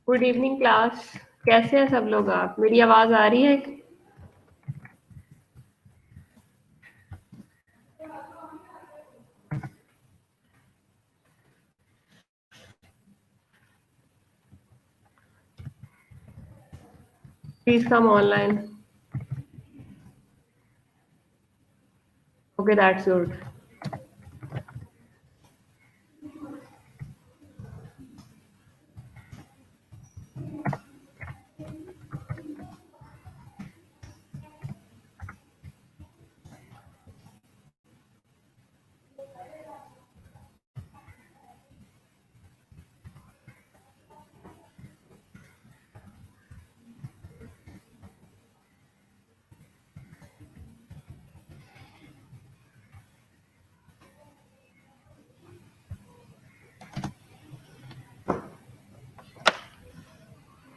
Good evening class. कैसे हैं सब लोग? आप, मेरी आवाज आ रही है? Please come online. Okay, that's good.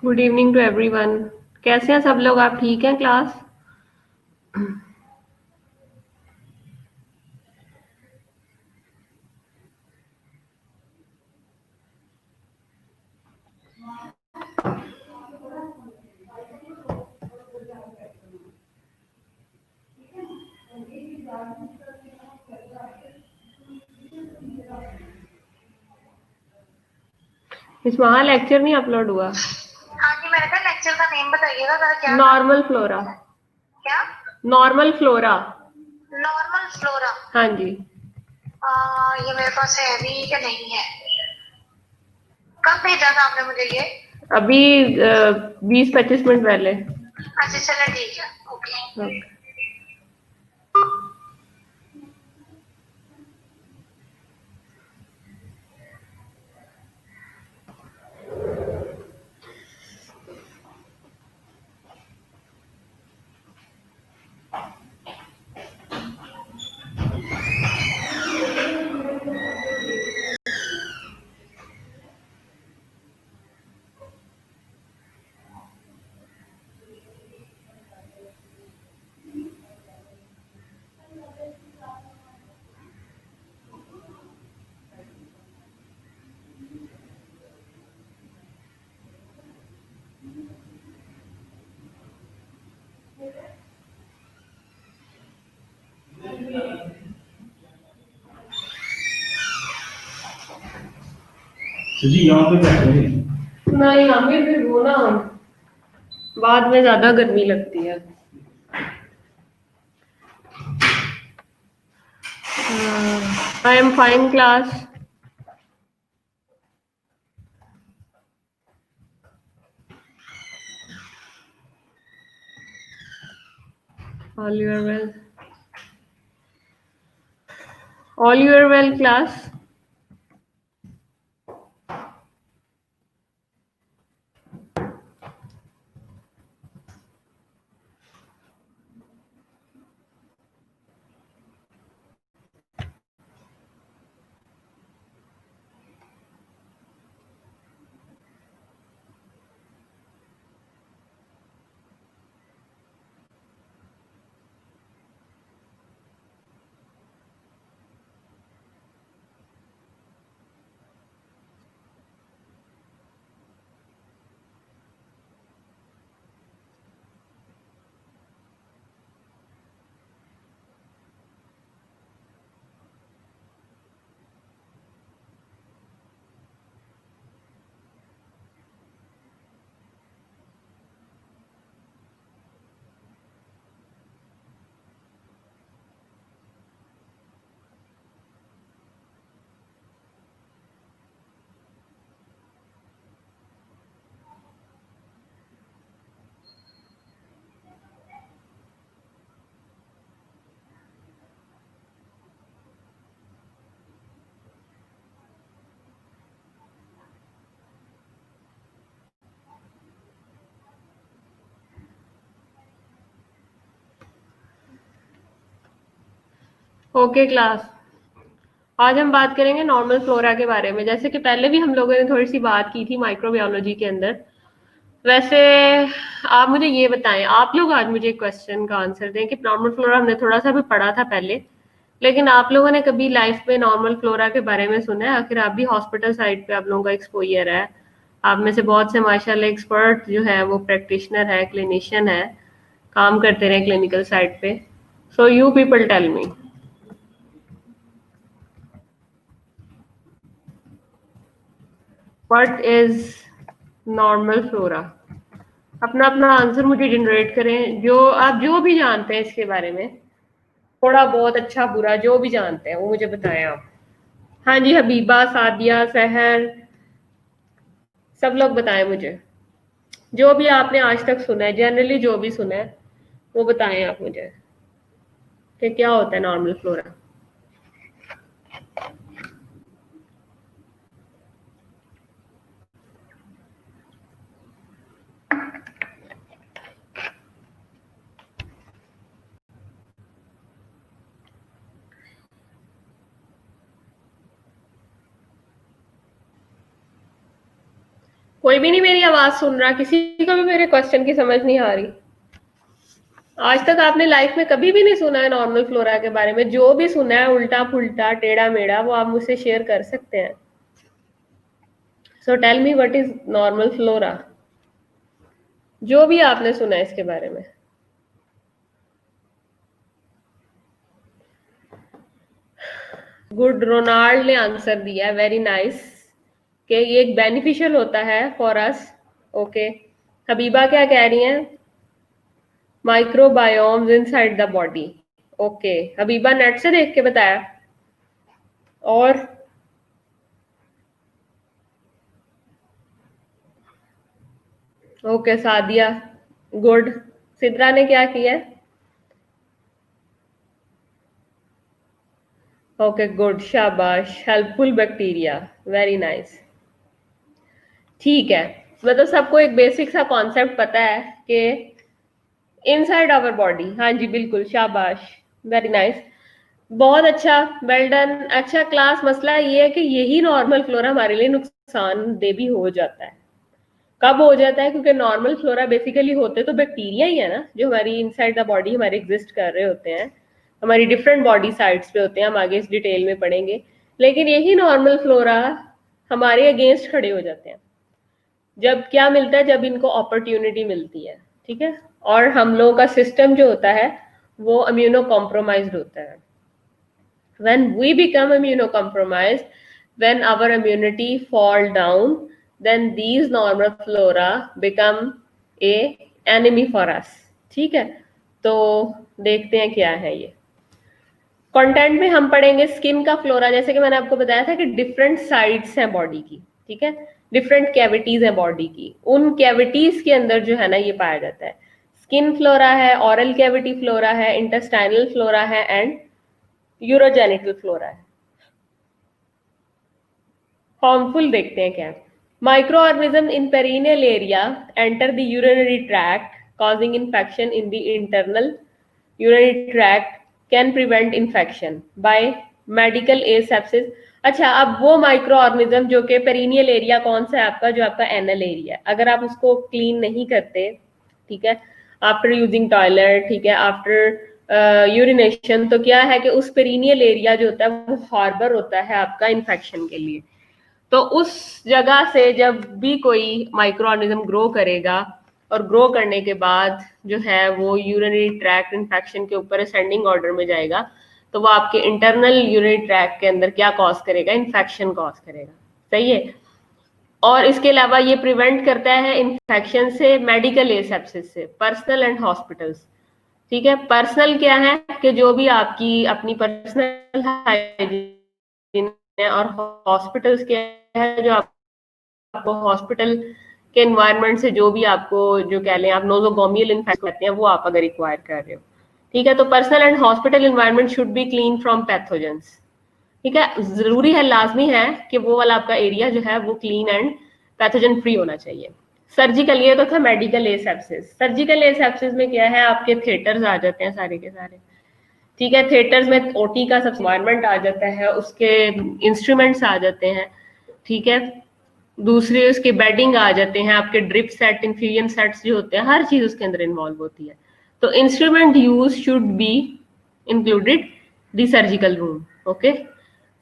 Good evening to everyone. कैसे हैं सब लोग? आप ठीक हैं क्लास? इस वहाँ लेक्चर नहीं अपलोड हुआ। हाँ जी, मैंने कहा लेक्चर का नेम बताइएगा जरा। क्या? Normal flora. क्या? Normal flora. Normal flora. हाँ जी। ये मेरे पास है भी या नहीं है? कब भेजा था आपने मुझे ये? अभी 20-25 मिनट पहले। अच्छा चलो ठीक है, ओके। ओके। जी यहाँ पे बैठे नहीं, हमें फिर वो ना बाद में ज्यादा गर्मी लगती है। I am fine class. All you are well. All you are well, class. Okay class, आज हम बात करेंगे नॉर्मल फ्लोरा के बारे में। जैसे कि पहले भी हम लोगों ने थोड़ी सी बात की थी माइक्रोबायोलॉजी के अंदर। वैसे आप मुझे ये बताएं, आप लोग आज मुझे क्वेश्चन का आंसर दें कि नॉर्मल फ्लोरा हमने थोड़ा सा भी पढ़ा था पहले, लेकिन आप लोगों ने कभी लाइफ में नॉर्मल फ्लोरा के बारे में सुना है? आखिर आप भी हॉस्पिटल साइड पे आप लोगों का एक्सपोजर है, आप में से बहुत से माशाल्लाह एक्सपर्ट जो है वो प्रैक्टिशनर है, क्लिनिशियन है, काम करते रहे क्लिनिकल साइड पे. So you people tell me, what is normal flora? अपना अपना आंसर मुझे जनरेट करें, जो आप जो भी जानते हैं इसके बारे में, थोड़ा बहुत अच्छा बुरा जो भी जानते हैं वो मुझे बताएं आप. हाँ जी, हबीबा, सादिया, सहर, सब लोग बताएं मुझे जो भी आपने आज तक सुना है, जनरली जो भी सुना है वो बताएं आप मुझे कि क्या होता है नॉर्मल फ्लोरा. कोई भी नहीं मेरी आवाज सुन रहा, किसी को भी मेरे क्वेश्चन की समझ नहीं आ रही? आज तक आपने लाइफ में कभी भी नहीं सुना है नॉर्मल फ्लोरा के बारे में? जो भी सुना है उल्टा पुल्टा टेढ़ा मेढ़ा वो आप मुझसे शेयर कर सकते हैं. So tell me what is normal flora, जो भी आपने सुना है इसके बारे में. गुड, रोनाल्ड ने आंसर दिया है, वेरी नाइस, कि ये एक बेनिफिशियल होता है फॉर अस. ओके, हबीबा क्या कह रही हैं? Microbiomes inside the body. Okay, Habiba net से देख के बताया. और ओके सादिया, गुड. सिद्रा ने क्या किया? ओके गुड, शाबाश, हेल्पफुल बैक्टीरिया, वेरी नाइस. ठीक है, मतलब सबको एक बेसिक सा कॉन्सेप्ट पता है कि इनसाइड आवर बॉडी. हाँ जी बिल्कुल, शाबाश, वेरी नाइस, बहुत अच्छा, वेल डन. अच्छा क्लास, मसला ये है कि यही नॉर्मल फ्लोरा हमारे लिए नुकसानदेह भी हो जाता है. कब हो जाता है? क्योंकि नॉर्मल फ्लोरा बेसिकली होते तो बैक्टीरिया ही है ना, जो हमारी इनसाइड द बॉडी हमारे एग्जिस्ट कर रहे होते हैं, हमारी डिफरेंट बॉडी साइड्स पे होते हैं, हम आगे इस डिटेल में पढ़ेंगे. लेकिन यही नॉर्मल फ्लोरा हमारे अगेंस्ट खड़े हो जाते हैं. जब क्या मिलता है? जब इनको अपॉर्चुनिटी मिलती है, ठीक है. और हम लोगों का सिस्टम जो होता है वो इम्यूनो कॉम्प्रोमाइज्ड होता है. when we become immunocompromised, when our immunity fall down, then these normal flora become a enemy for us. ठीक है, तो देखते हैं क्या है ये. कंटेंट में हम पढ़ेंगे स्किन का फ्लोरा. जैसे कि मैंने आपको बताया था कि डिफरेंट साइड्स हैं बॉडी की, ठीक है, डिफरेंट कैविटीज हैं बॉडी की. उन कैविटीज के अंदर जो है ना ये पाया जाता है. स्किन फ्लोरा है, ऑरल कैविटी फ्लोरा है, इंटेस्टाइनल फ्लोरा है एंड यूरोजेनिटल फ्लोरा है. हार्मफुल देखते हैं क्या. Micro organism in perineal area enter the urinary tract causing infection in the internal urinary tract, can prevent infection by medical asepsis. अच्छा, अब वो माइक्रो ऑर्गेनिज्म जो कि पेरिनियल एरिया कौन सा है आपका? जो आपका एनल एरिया है. अगर आप उसको क्लीन नहीं करते, ठीक है, आफ्टर यूजिंग टॉयलेट, ठीक है, आफ्टर यूरिनेशन, तो क्या है कि उस पेरिनियल एरिया जो होता है वो हार्बर होता है आपका इन्फेक्शन के लिए. तो उस जगह से जब भी कोई माइक्रो ऑर्गेनिज्म ग्रो करेगा और ग्रो करने के बाद जो है वो यूरिनरी ट्रैक्ट इन्फेक्शन के ऊपर असेंडिंग ऑर्डर में जाएगा, तो वो आपके इंटरनल यूरिनरी ट्रैक्ट के अंदर क्या कॉज करेगा? इन्फेक्शन कॉज करेगा. सही है. और इसके अलावा ये प्रिवेंट करता है इन्फेक्शन से, मेडिकल एसेप्सिस से, पर्सनल एंड हॉस्पिटल्स. ठीक है, पर्सनल क्या है कि जो भी आपकी अपनी पर्सनल हाइजीन है, और हॉस्पिटल्स क्या है जो आपको हॉस्पिटल के एनवायरनमेंट से जो भी आपको जो कह लें आप नोजोगोमियल इन्फेक्शन कहते हैं वो आप अगर रिक्वायर कर रहे हो. ठीक है, तो personal and hospital environment should be clean from pathogens. ठीक है, जरूरी है, लाजमी है कि वो वाला आपका एरिया जो है वो क्लीन एंड पैथोजन फ्री होना चाहिए. सर्जिकल, ये तो था मेडिकल एसेप्सिस. सर्जिकल एसेप्सिस में क्या है? आपके थिएटर्स आ जाते हैं सारे के सारे. ठीक है, थिएटर्स में ओटी का सब एनवायरनमेंट आ जाता है, उसके इंस्ट्रूमेंट्स आ जाते हैं. ठीक है, दूसरे उसके बेडिंग आ जाते हैं, आपके ड्रिप सेट, इन्फ्यूजन सेट्स जो होते हैं, हर चीज उसके अंदर इन्वॉल्व होती है. तो instrument use should be included the surgical room. Okay,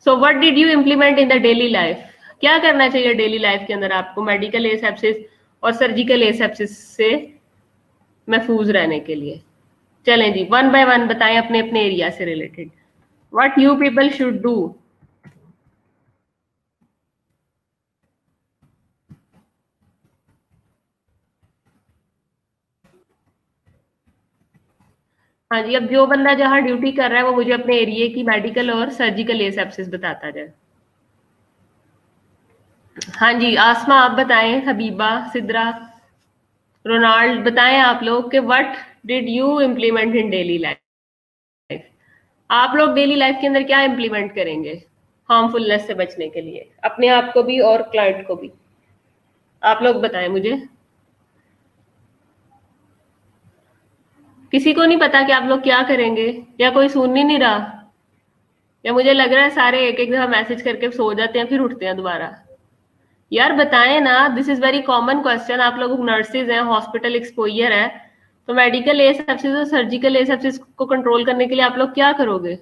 so what did you implement in the daily life? क्या करना चाहिए डेली लाइफ के अंदर आपको मेडिकल एसेप्सिस और सर्जिकल एसेप्सिस से महफूज रहने के लिए? चलें जी, वन बाय वन बताएं अपने अपने एरिया से related, what you people should do. हाँ जी, अब जो बंदा जहाँ ड्यूटी कर रहा है वो मुझे अपने एरिया की मेडिकल और सर्जिकल एसेप्सिस बताता जाए। हाँ जी, आसमा आप बताएं, हबीबा, सिद्रा, रोनाल्ड बताएं आप लोग कि what did you implement in daily life. आप लोग डेली लाइफ के अंदर क्या इम्प्लीमेंट करेंगे हार्मफुलनेस से बचने के लिए, अपने आप को भी और क्लाइंट को भी? आप लोग बताएं मुझे। किसी को नहीं पता कि आप लोग क्या करेंगे, या कोई सुन ही नहीं रहा, या मुझे लग रहा है सारे एक एक दफा मैसेज करके सो जाते हैं फिर उठते हैं दोबारा? यार बताएं ना, this is very common question. आप लोग नर्सेज हैं, हॉस्पिटल एक्सपोजर है, तो मेडिकल एसेप्सिस और सर्जिकल एसेप्सिस को कंट्रोल करने के लिए आप लोग क्या करोगे?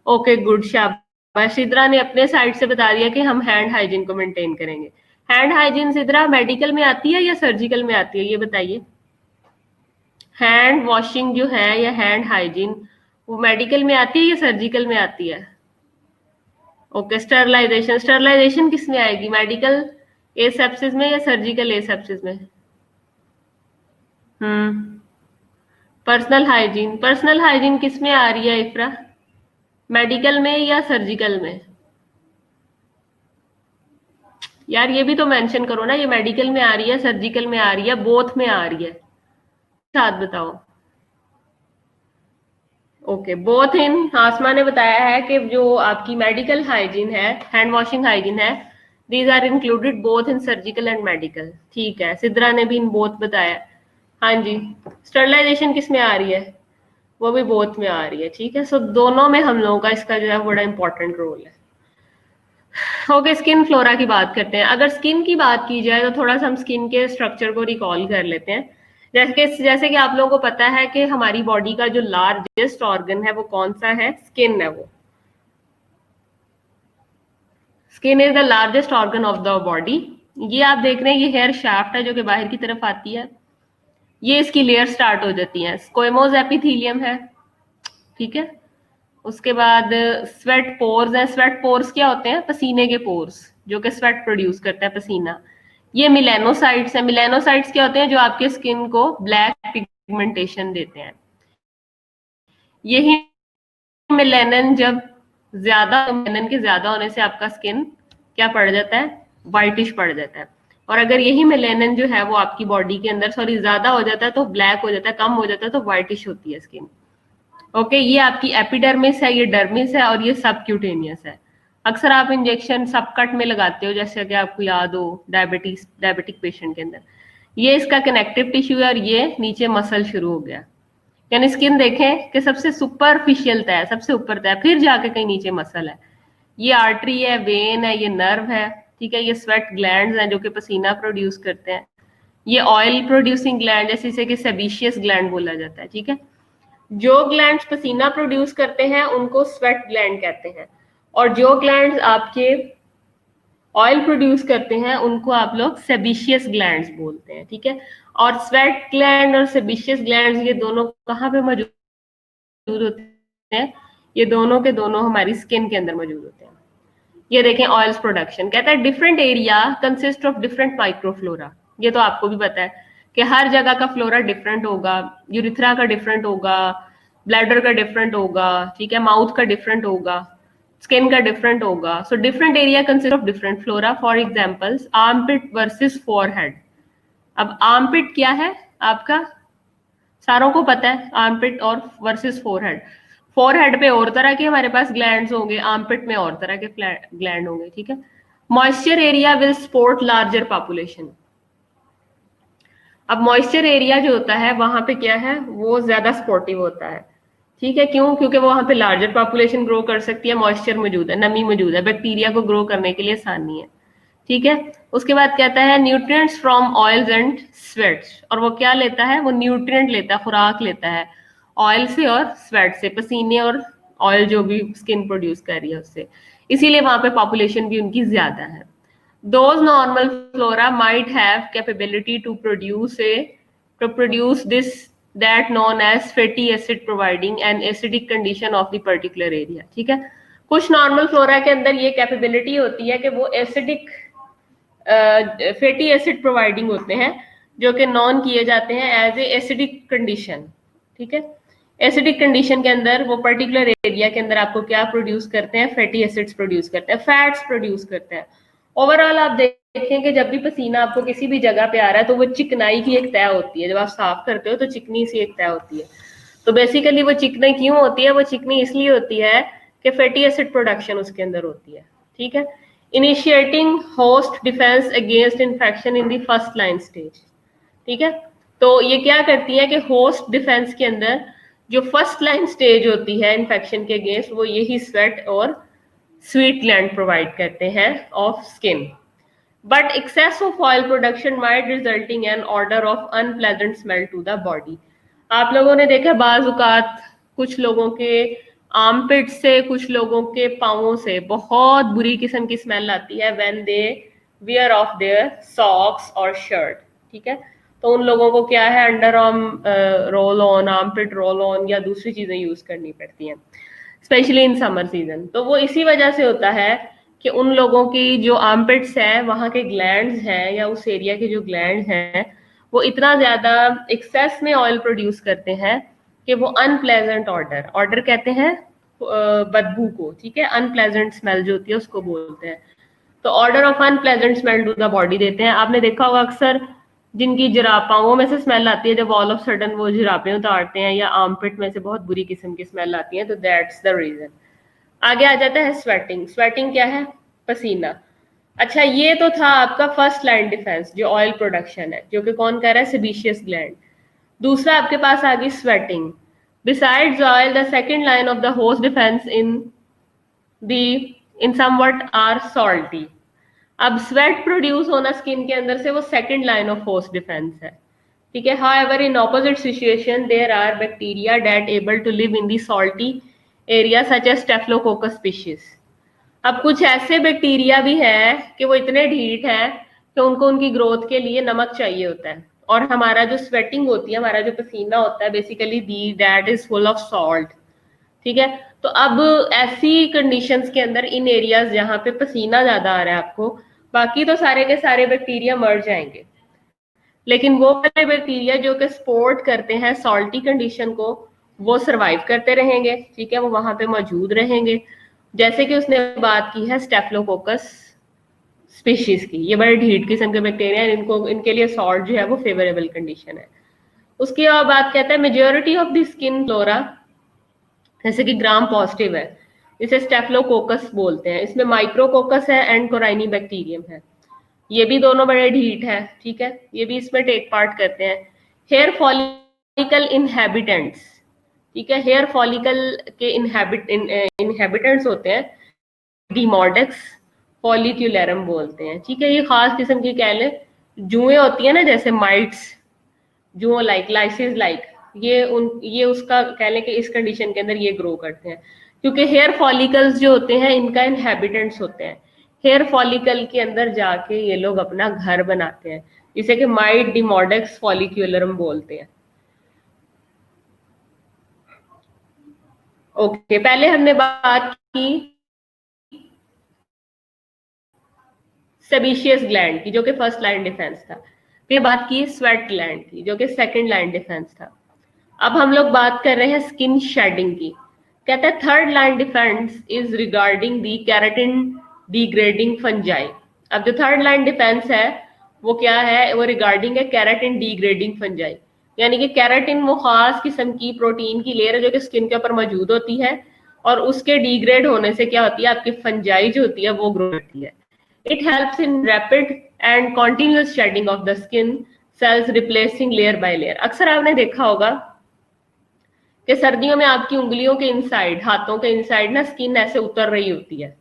ओके गुड, शाबाश। सिद्रा ने अपने साइड से बता दिया कि हम हैंड हाइजीन को मेंटेन करेंगे। हैंड हाइजीन सिद्रा मेडिकल में आती है या सर्जिकल में आती है, ये बताइए। हैंड वॉशिंग जो है या हैंड हाइजीन, वो मेडिकल में आती है या सर्जिकल में आती है? ओके, स्टरलाइजेशन, स्टरलाइजेशन किस में आएगी, मेडिकल एसेप्सिस में या सर्जिकल एसेप्सिस में? पर्सनल हाइजीन, पर्सनल हाइजीन किस में आ रही है इफ्रा, मेडिकल में या सर्जिकल में? यार ये भी तो मेंशन करो ना, ये मेडिकल में आ रही है, सर्जिकल में आ रही है, बोथ में आ रही है, साथ बताओ। Okay, both in. आसमा ने बताया है कि जो आपकी मेडिकल हाइजीन है, हैंड वॉशिंग हाइजीन है, these are included both in surgical and medical. ठीक है, सिद्रा ने भी इन बोथ बताया। हाँ जी, स्टरलाइजेशन किस में आ रही है, वो भी बोथ में आ रही है। ठीक है, सो दोनों में हम लोगों का इसका जो है बड़ा इंपॉर्टेंट रोल है। ओके, स्किन फ्लोरा की बात करते हैं। अगर स्किन की बात की जाए तो थोड़ा सा हम स्किन के स्ट्रक्चर को रिकॉल कर लेते हैं। जैसे कि आप लोगों को पता है कि हमारी बॉडी का जो लार्जेस्ट ऑर्गन है वो कौन सा है, स्किन है। वो skin is the largest organ of the body. ये आप देख रहे हैं, ये हेयर शाफ्ट है जो कि बाहर की तरफ आती है, ये इसकी लेयर स्टार्ट हो जाती है, स्क्वेमोज एपिथेलियम है। ठीक है, उसके बाद स्वेट पोर्स है। स्वेट पोर्स क्या होते हैं, पसीने के पोर्स जो कि स्वेट प्रोड्यूस करता है, पसीना। ये मिलेनोसाइट्स है। मिलेनोसाइट्स क्या होते हैं, जो आपके स्किन को ब्लैक पिगमेंटेशन देते हैं। यही मिलेनिन जब ज्यादा, मिलेनिन के ज्यादा होने से आपका स्किन क्या पड़ जाता है, व्हाइटिश पड़ जाता है। और अगर यही मिलेनिन जो है वो आपकी बॉडी के अंदर ज्यादा हो जाता है तो ब्लैक हो जाता है, कम हो जाता है तो व्हाइटिश होती है स्किन। ओके, ये आपकी एपिडर्मिस है, ये डर्मिस है, और ये सबक्यूटेनियस है। अक्सर आप इंजेक्शन सबकट में लगाते हो, जैसे कि आपको याद हो डायबिटिक पेशेंट के अंदर। ये इसका कनेक्टिव टिश्यू है, और ये नीचे मसल शुरू हो गया। यानी स्किन देखें कि सबसे सुपरफिशियल तय, सबसे ऊपर तय, फिर जाके कहीं नीचे मसल है। ये आर्टरी है, वेन है, ये नर्व है। ठीक है, ये स्वेट ग्लैंड्स हैं जो कि पसीना प्रोड्यूस करते हैं। ये ऑयल प्रोड्यूसिंग ग्लैंड है, जिसे कि सेबेशियस ग्लैंड बोला जाता है। ठीक है, जो ग्लैंड्स पसीना प्रोड्यूस करते हैं उनको स्वेट ग्लैंड कहते हैं, और जो ग्लैंड्स आपके ऑयल प्रोड्यूस करते हैं उनको आप लोग सेबेशियस ग्लैंड्स बोलते हैं। ठीक है, और स्वेट ग्लैंड और सेबेशियस ग्लैंड्स ये दोनों कहाँ पे मौजूद होते हैं, ये दोनों के दोनों हमारी स्किन के अंदर मौजूद होते हैं। ये देखें, ऑयल्स प्रोडक्शन कहता है different area consist of different microflora. ये तो आपको भी पता है कि हर जगह का फ्लोरा डिफरेंट होगा, यूरिथ्रा का डिफरेंट होगा, ब्लैडर का डिफरेंट होगा, ठीक है, माउथ का डिफरेंट होगा, स्किन का डिफरेंट होगा। So different area consist of different flora. For examples, armpit versus forehead. अब आर्मपिट क्या है आपका, सारों को पता है, आर्मपिट और वर्सेस फोरहेड। फोरहेड पे और तरह के हमारे पास ग्लैंड्स होंगे, आर्मपिट में और तरह के ग्लैंड होंगे। ठीक है, moisture area will support larger population. अब मॉइस्चर एरिया जो होता है वहां पे क्या है, वो ज्यादा सपोर्टिव होता है। ठीक है, क्यों, क्योंकि वो वहां पे लार्जर पॉपुलेशन ग्रो कर सकती है, मॉइस्चर मौजूद है, नमी मौजूद है, बैक्टीरिया को ग्रो करने के लिए आसानी है। ठीक है, उसके बाद कहता है nutrients from oils and sweats. और वो क्या लेता है, वो न्यूट्रिएंट लेता है, खुराक लेता है ऑयल से और स्वेट से, पसीने और ऑयल जो भी स्किन प्रोड्यूस कर रही है उससे। इसीलिए वहां पे पॉपुलेशन भी उनकी ज्यादा है। those normal flora might have capability to produce this that known as fatty acid providing an acidic condition of the particular area. ठीक है, कुछ नॉर्मल फ्लोरा के अंदर ये कैपेबिलिटी होती है कि वो एसिडिक फैटी एसिड प्रोवाइडिंग होते हैं, जो कि नॉन किए जाते हैं एज ए एसिडिक कंडीशन। ठीक है, एसिडिक कंडीशन के अंदर वो पर्टिकुलर एरिया के अंदर आपको क्या प्रोड्यूस करते हैं, फैटी एसिड्स प्रोड्यूस करते हैं, फैट्स प्रोड्यूस करते हैं। ओवरऑल आप देखें कि जब भी पसीना आपको किसी भी जगह पे आ रहा है तो वो चिकनाई की एक तय होती है, जब आप साफ करते हो तो चिकनी सी एक तय होती है। तो बेसिकली वो चिकनी क्यों होती है, वो चिकनी इसलिए होती है कि फैटी एसिड प्रोडक्शन उसके अंदर होती है। ठीक है, initiating host defence against infection in the first line stage. ठीक है, तो ये क्या करती है कि होस्ट डिफेंस के अंदर जो फर्स्ट लाइन स्टेज होती है इन्फेक्शन के अगेंस्ट, वो यही स्वेट और स्वीट ग्लैंड प्रोवाइड करते हैं of skin. But excess of oil production might resulting an odour of unpleasant smell to the body. आप लोगों ने देखा बाजुकात कुछ लोगों के आर्मपिट से, कुछ लोगों के पाँवों से बहुत बुरी किस्म की स्मेल आती है when they wear of their socks और शर्ट। ठीक है, तो उन लोगों को क्या है, under arm roll on, armpit roll on या दूसरी चीजें यूज करनी पड़ती हैं, स्पेशली इन समर सीजन। तो वो इसी वजह से होता है कि उन लोगों की जो आर्मपिट्स है, वहाँ के ग्लैंड्स हैं या उस एरिया के जो ग्लैंड हैं, वो इतना ज्यादा एक्सेस में ऑयल प्रोड्यूस करते हैं कि वो अनप्लेजेंट ऑर्डर कहते हैं बदबू को। ठीक है, अनप्लेजेंट स्मेल जो होती है उसको बोलते हैं। तो order of unpleasant smell to the body देते हैं। आपने देखा होगा अक्सर जिनकी जिरापाओं में से स्मेल आती है, जब ऑल ऑफ सडन वो जिरापें उतारते हैं या आर्मपिट में से बहुत बुरी किस्म की स्मेल आती है, तो दैट्स द रीजन। आगे आ जाता है स्वेटिंग। स्वेटिंग क्या है, पसीना। अच्छा, ये तो था आपका फर्स्ट लाइन डिफेंस जो ऑयल प्रोडक्शन है, जो कि कौन कर रहा है, सेबेशियस ग्लैंड। दूसरा आपके पास आ गई sweating. Besides oil the second line of the host defence in somewhat are salty. अब स्वेट प्रोड्यूस होना स्किन के अंदर से, वो second line of host defence है। ठीक है, however in opposite situation there are bacteria that able to live in the salty area such as staphylococcus species. अब कुछ ऐसे बैक्टीरिया भी हैं कि वो इतने ढीठ हैं कि उनको उनकी ग्रोथ के लिए नमक चाहिए होता है, और हमारा जो स्वेटिंग होती है, हमारा जो पसीना होता है, basically that is full of salt. ठीक है, तो अब ऐसी कंडीशंस के अंदर इन एरियाज जहाँ पे पसीना ज्यादा आ रहा है आपको, बाकी तो सारे के सारे बैक्टीरिया मर जाएंगे, लेकिन वो वाले बैक्टीरिया जो कि सपोर्ट करते हैं सॉल्टी कंडीशन को, वो सरवाइव करते रहेंगे। ठीक है, वो वहां पे मौजूद रहेंगे। जैसे कि उसने बात की है स्टेफिलोकोकस स्पीशीज की, ये बड़े ढीठ किस्म के बैक्टीरिया हैं, इनको इनके लिए सॉल्ट जो है वो फेवरेबल कंडीशन है। उसकी और बात कहता है majority of the skin flora, जैसे कि ग्राम पॉजिटिव है, इसे स्टेफिलोकोकस बोलते हैं, इसमें माइक्रोकोकस है एंड कोराइनी बैक्टीरियम है, ये भी दोनों बड़े ढीठ है। ठीक है, ये भी इसमें टेक पार्ट करते हैं। हेयर फॉलिकल इनहेबिटेंट्स, ठीक है, हेयर फॉलिकल के इनहेबिटेंट्स होते हैं, डिमोडेक्स फॉलिक्यूलरम बोलते हैं। ठीक है, ये खास किस्म की कह लें जुएं होती है ना, जैसे माइट्स, जुओ लाइक, लाइसिस लाइक, ये उसका कह लें कि इस कंडीशन के अंदर ये ग्रो करते हैं, क्योंकि हेयर फॉलिकल्स जो होते हैं इनका इनहेबिटेंट्स होते हैं। हेयर फॉलिकल के अंदर जाके ये लोग अपना घर बनाते हैं, जिसे कि माइट डिमोडेक्स फॉलिक्यूलरम बोलते हैं। ओके, पहले हमने बात की सेबेशियस ग्लैंड की, जो कि फर्स्ट लाइन डिफेंस था। फिर बात की स्वेट ग्लैंड की, जो कि सेकंड लाइन डिफेंस था। अब हम लोग बात कर रहे हैं स्किन शेडिंग की। कहता है third line defence is regarding the keratin degrading fungi. अब जो थर्ड लाइन डिफेंस है वो क्या है, वो रिगार्डिंग है केराटिन डिग्रेडिंग फंजाई, यानी कि केराटिन वो खास किस्म की प्रोटीन की लेयर है जो कि स्किन के ऊपर मौजूद होती है, और उसके डिग्रेड होने से क्या होती है, आपकी फंजाई जो होती है वो ग्रो करती है। It helps in rapid and continuous shedding of the skin cells replacing layer by layer. अक्सर आपने देखा होगा कि सर्दियों में आपकी उंगलियों के इनसाइड, हाथों के इनसाइड ना स्किन ऐसे उतर रही होती है,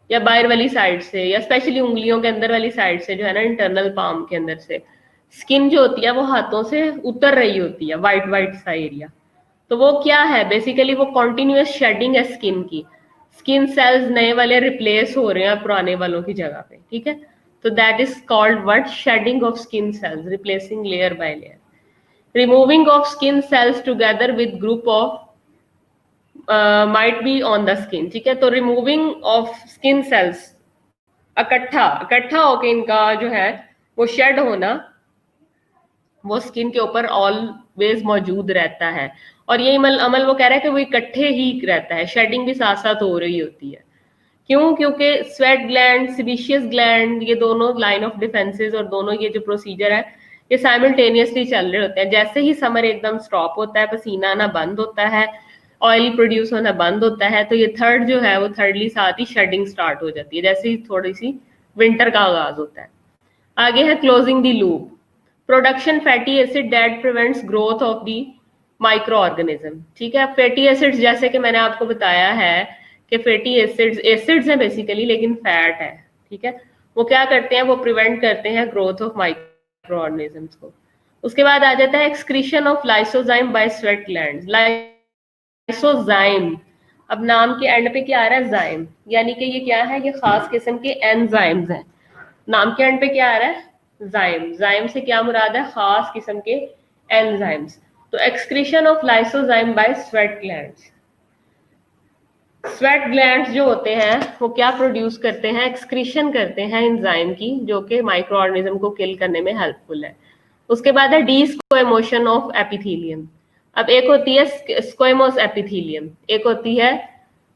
या बाहर वाली साइड से, या स्पेशली उंगलियों के अंदर वाली साइड से जो है ना, इंटरनल पाम के अंदर से स्किन जो होती है वो हाथों से उतर रही होती है, वाइट वाइट सा एरिया। तो वो क्या है, बेसिकली वो कॉन्टिन्यूअस शेडिंग है स्किन की। स्किन सेल्स नए वाले रिप्लेस हो रहे हैं पुराने वालों की जगह पे। ठीक है, तो that is called what, shedding of skin cells, replacing layer by layer, removing of skin cells together with group of might be on the skin, ठीक है। तो रिमूविंग ऑफ स्किन सेल्स, इकट्ठा इकट्ठा होके इनका जो है वो शेड होना, वो स्किन के ऊपर ऑलवेज मौजूद रहता है। और ये अमल वो कह रहा है कि वो इकट्ठे ही रहता है, शेडिंग भी साथ साथ हो रही होती है। क्यों? क्योंकि स्वेट ग्लैंड, सिबिशियस ग्लैंड, ये दोनों लाइन ऑफ डिफेंसेस और दोनों ये जो प्रोसीजर है ये साइमल्टेनियसली चल रहे होते हैं। जैसे ही समर एकदम स्टॉप होता है, पसीना आना बंद होता है, ऑयल प्रोड्यूस होना बंद होता है, तो ये थर्ड जो है वो थर्डली साथ ही शेडिंग स्टार्ट हो जाती है, जैसे ही थोड़ी सी विंटर का आगाज होता है। आगे है closing the loop, production fatty acid that prevents growth of the micro organism, ठीक है। फैटी एसिड्स जैसे कि मैंने आपको बताया है कि फैटी एसिड्स हैं बेसिकली, लेकिन फैट है, ठीक है। वो क्या करते हैं, वो प्रिवेंट करते हैं ग्रोथ ऑफ माइक्रो ऑर्गेनिजम्स को। उसके बाद आ जाता है excretion of lysozyme by sweat glands. Lysozyme, अब नाम के एंड पे क्या आ रहा है, जाइम, यानी कि ये क्या है, ये खास किस्म के एंजाइम्स हैं। नाम के एंड पे क्या आ रहा है, जाइम, जाइम से क्या मुराद है, खास किस्म के एंजाइम्स। तो excretion of lysozyme by sweat glands, sweat glands जो होते हैं वो क्या प्रोड्यूस करते हैं, एक्सक्रीशन करते हैं एंजाइम की, जो कि माइक्रो ऑर्गेनिज्म को किल करने में हेल्पफुल है। उसके बाद है डीस्क्वेमोशन ऑफ एपिथेलियम। अब एक होती है स्क्वेमोस एपिथेलियम, एक होती है,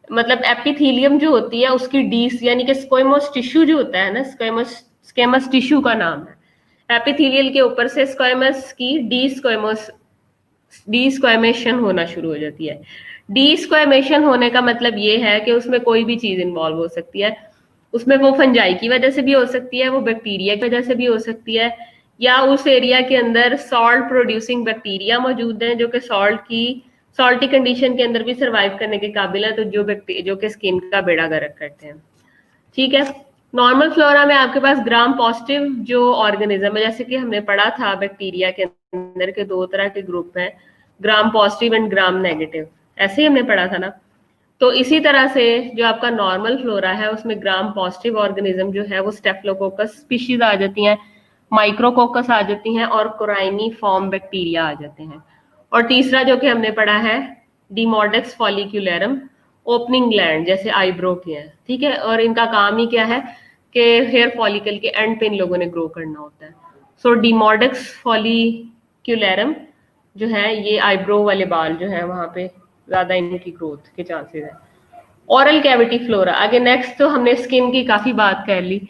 मतलब एपिथेलियम जो होती है उसकी डीस, यानी कि स्क्वेमोस टिश्यू जो होता है ना, स्क्वेमस टिश्यू का नाम है। एपिथेलियल के ऊपर से स्क्वेमस की डीस्क्वेमेशन होना शुरू हो जाती है। डीस्क्वेमेशन होने का मतलब ये है कि उसमें कोई भी चीज इन्वॉल्व हो सकती है। उसमें वो फंजाई की वजह से भी हो सकती है, वो बैक्टीरिया की वजह से भी हो सकती है, या उस एरिया के अंदर सॉल्ट प्रोड्यूसिंग बैक्टीरिया मौजूद हैं जो कि सॉल्टी कंडीशन के अंदर भी सर्वाइव करने के काबिल है, तो जो कि स्किन का बेड़ा गर्क करते हैं, ठीक है। नॉर्मल फ्लोरा में आपके पास ग्राम पॉजिटिव जो ऑर्गेनिज्म है, जैसे कि हमने पढ़ा था बैक्टीरिया के अंदर के दो तरह के ग्रुप हैं, gram positive and gram negative, ऐसे ही हमने पढ़ा था ना। तो इसी तरह से जो आपका नॉर्मल फ्लोरा है उसमें ग्राम पॉजिटिव ऑर्गेनिज्म जो है वो स्टेफिलोकोकस स्पीशीज आ जाती हैं, माइक्रोकोकस आ जाती हैं, और कोराइनी फॉर्म बैक्टीरिया आ जाते हैं। और तीसरा जो कि हमने पढ़ा है डिमोडेक्स फॉलिक्यूलरम, ओपनिंग ग्लैंड जैसे आईब्रो के हैं, ठीक है। और इनका काम ही क्या है कि हेयर फॉलिकल के एंड पे इन लोगों ने ग्रो करना होता है। सो डिमोडेक्स फॉलिक्यूलरम जो है ये आईब्रो वाले बाल जो है वहां पे ज्यादा इनकी ग्रोथ के चांसेस है। ओरल कैविटी फ्लोरा, आगे नेक्स्ट तो हमने स्किन की काफी बात कर ली,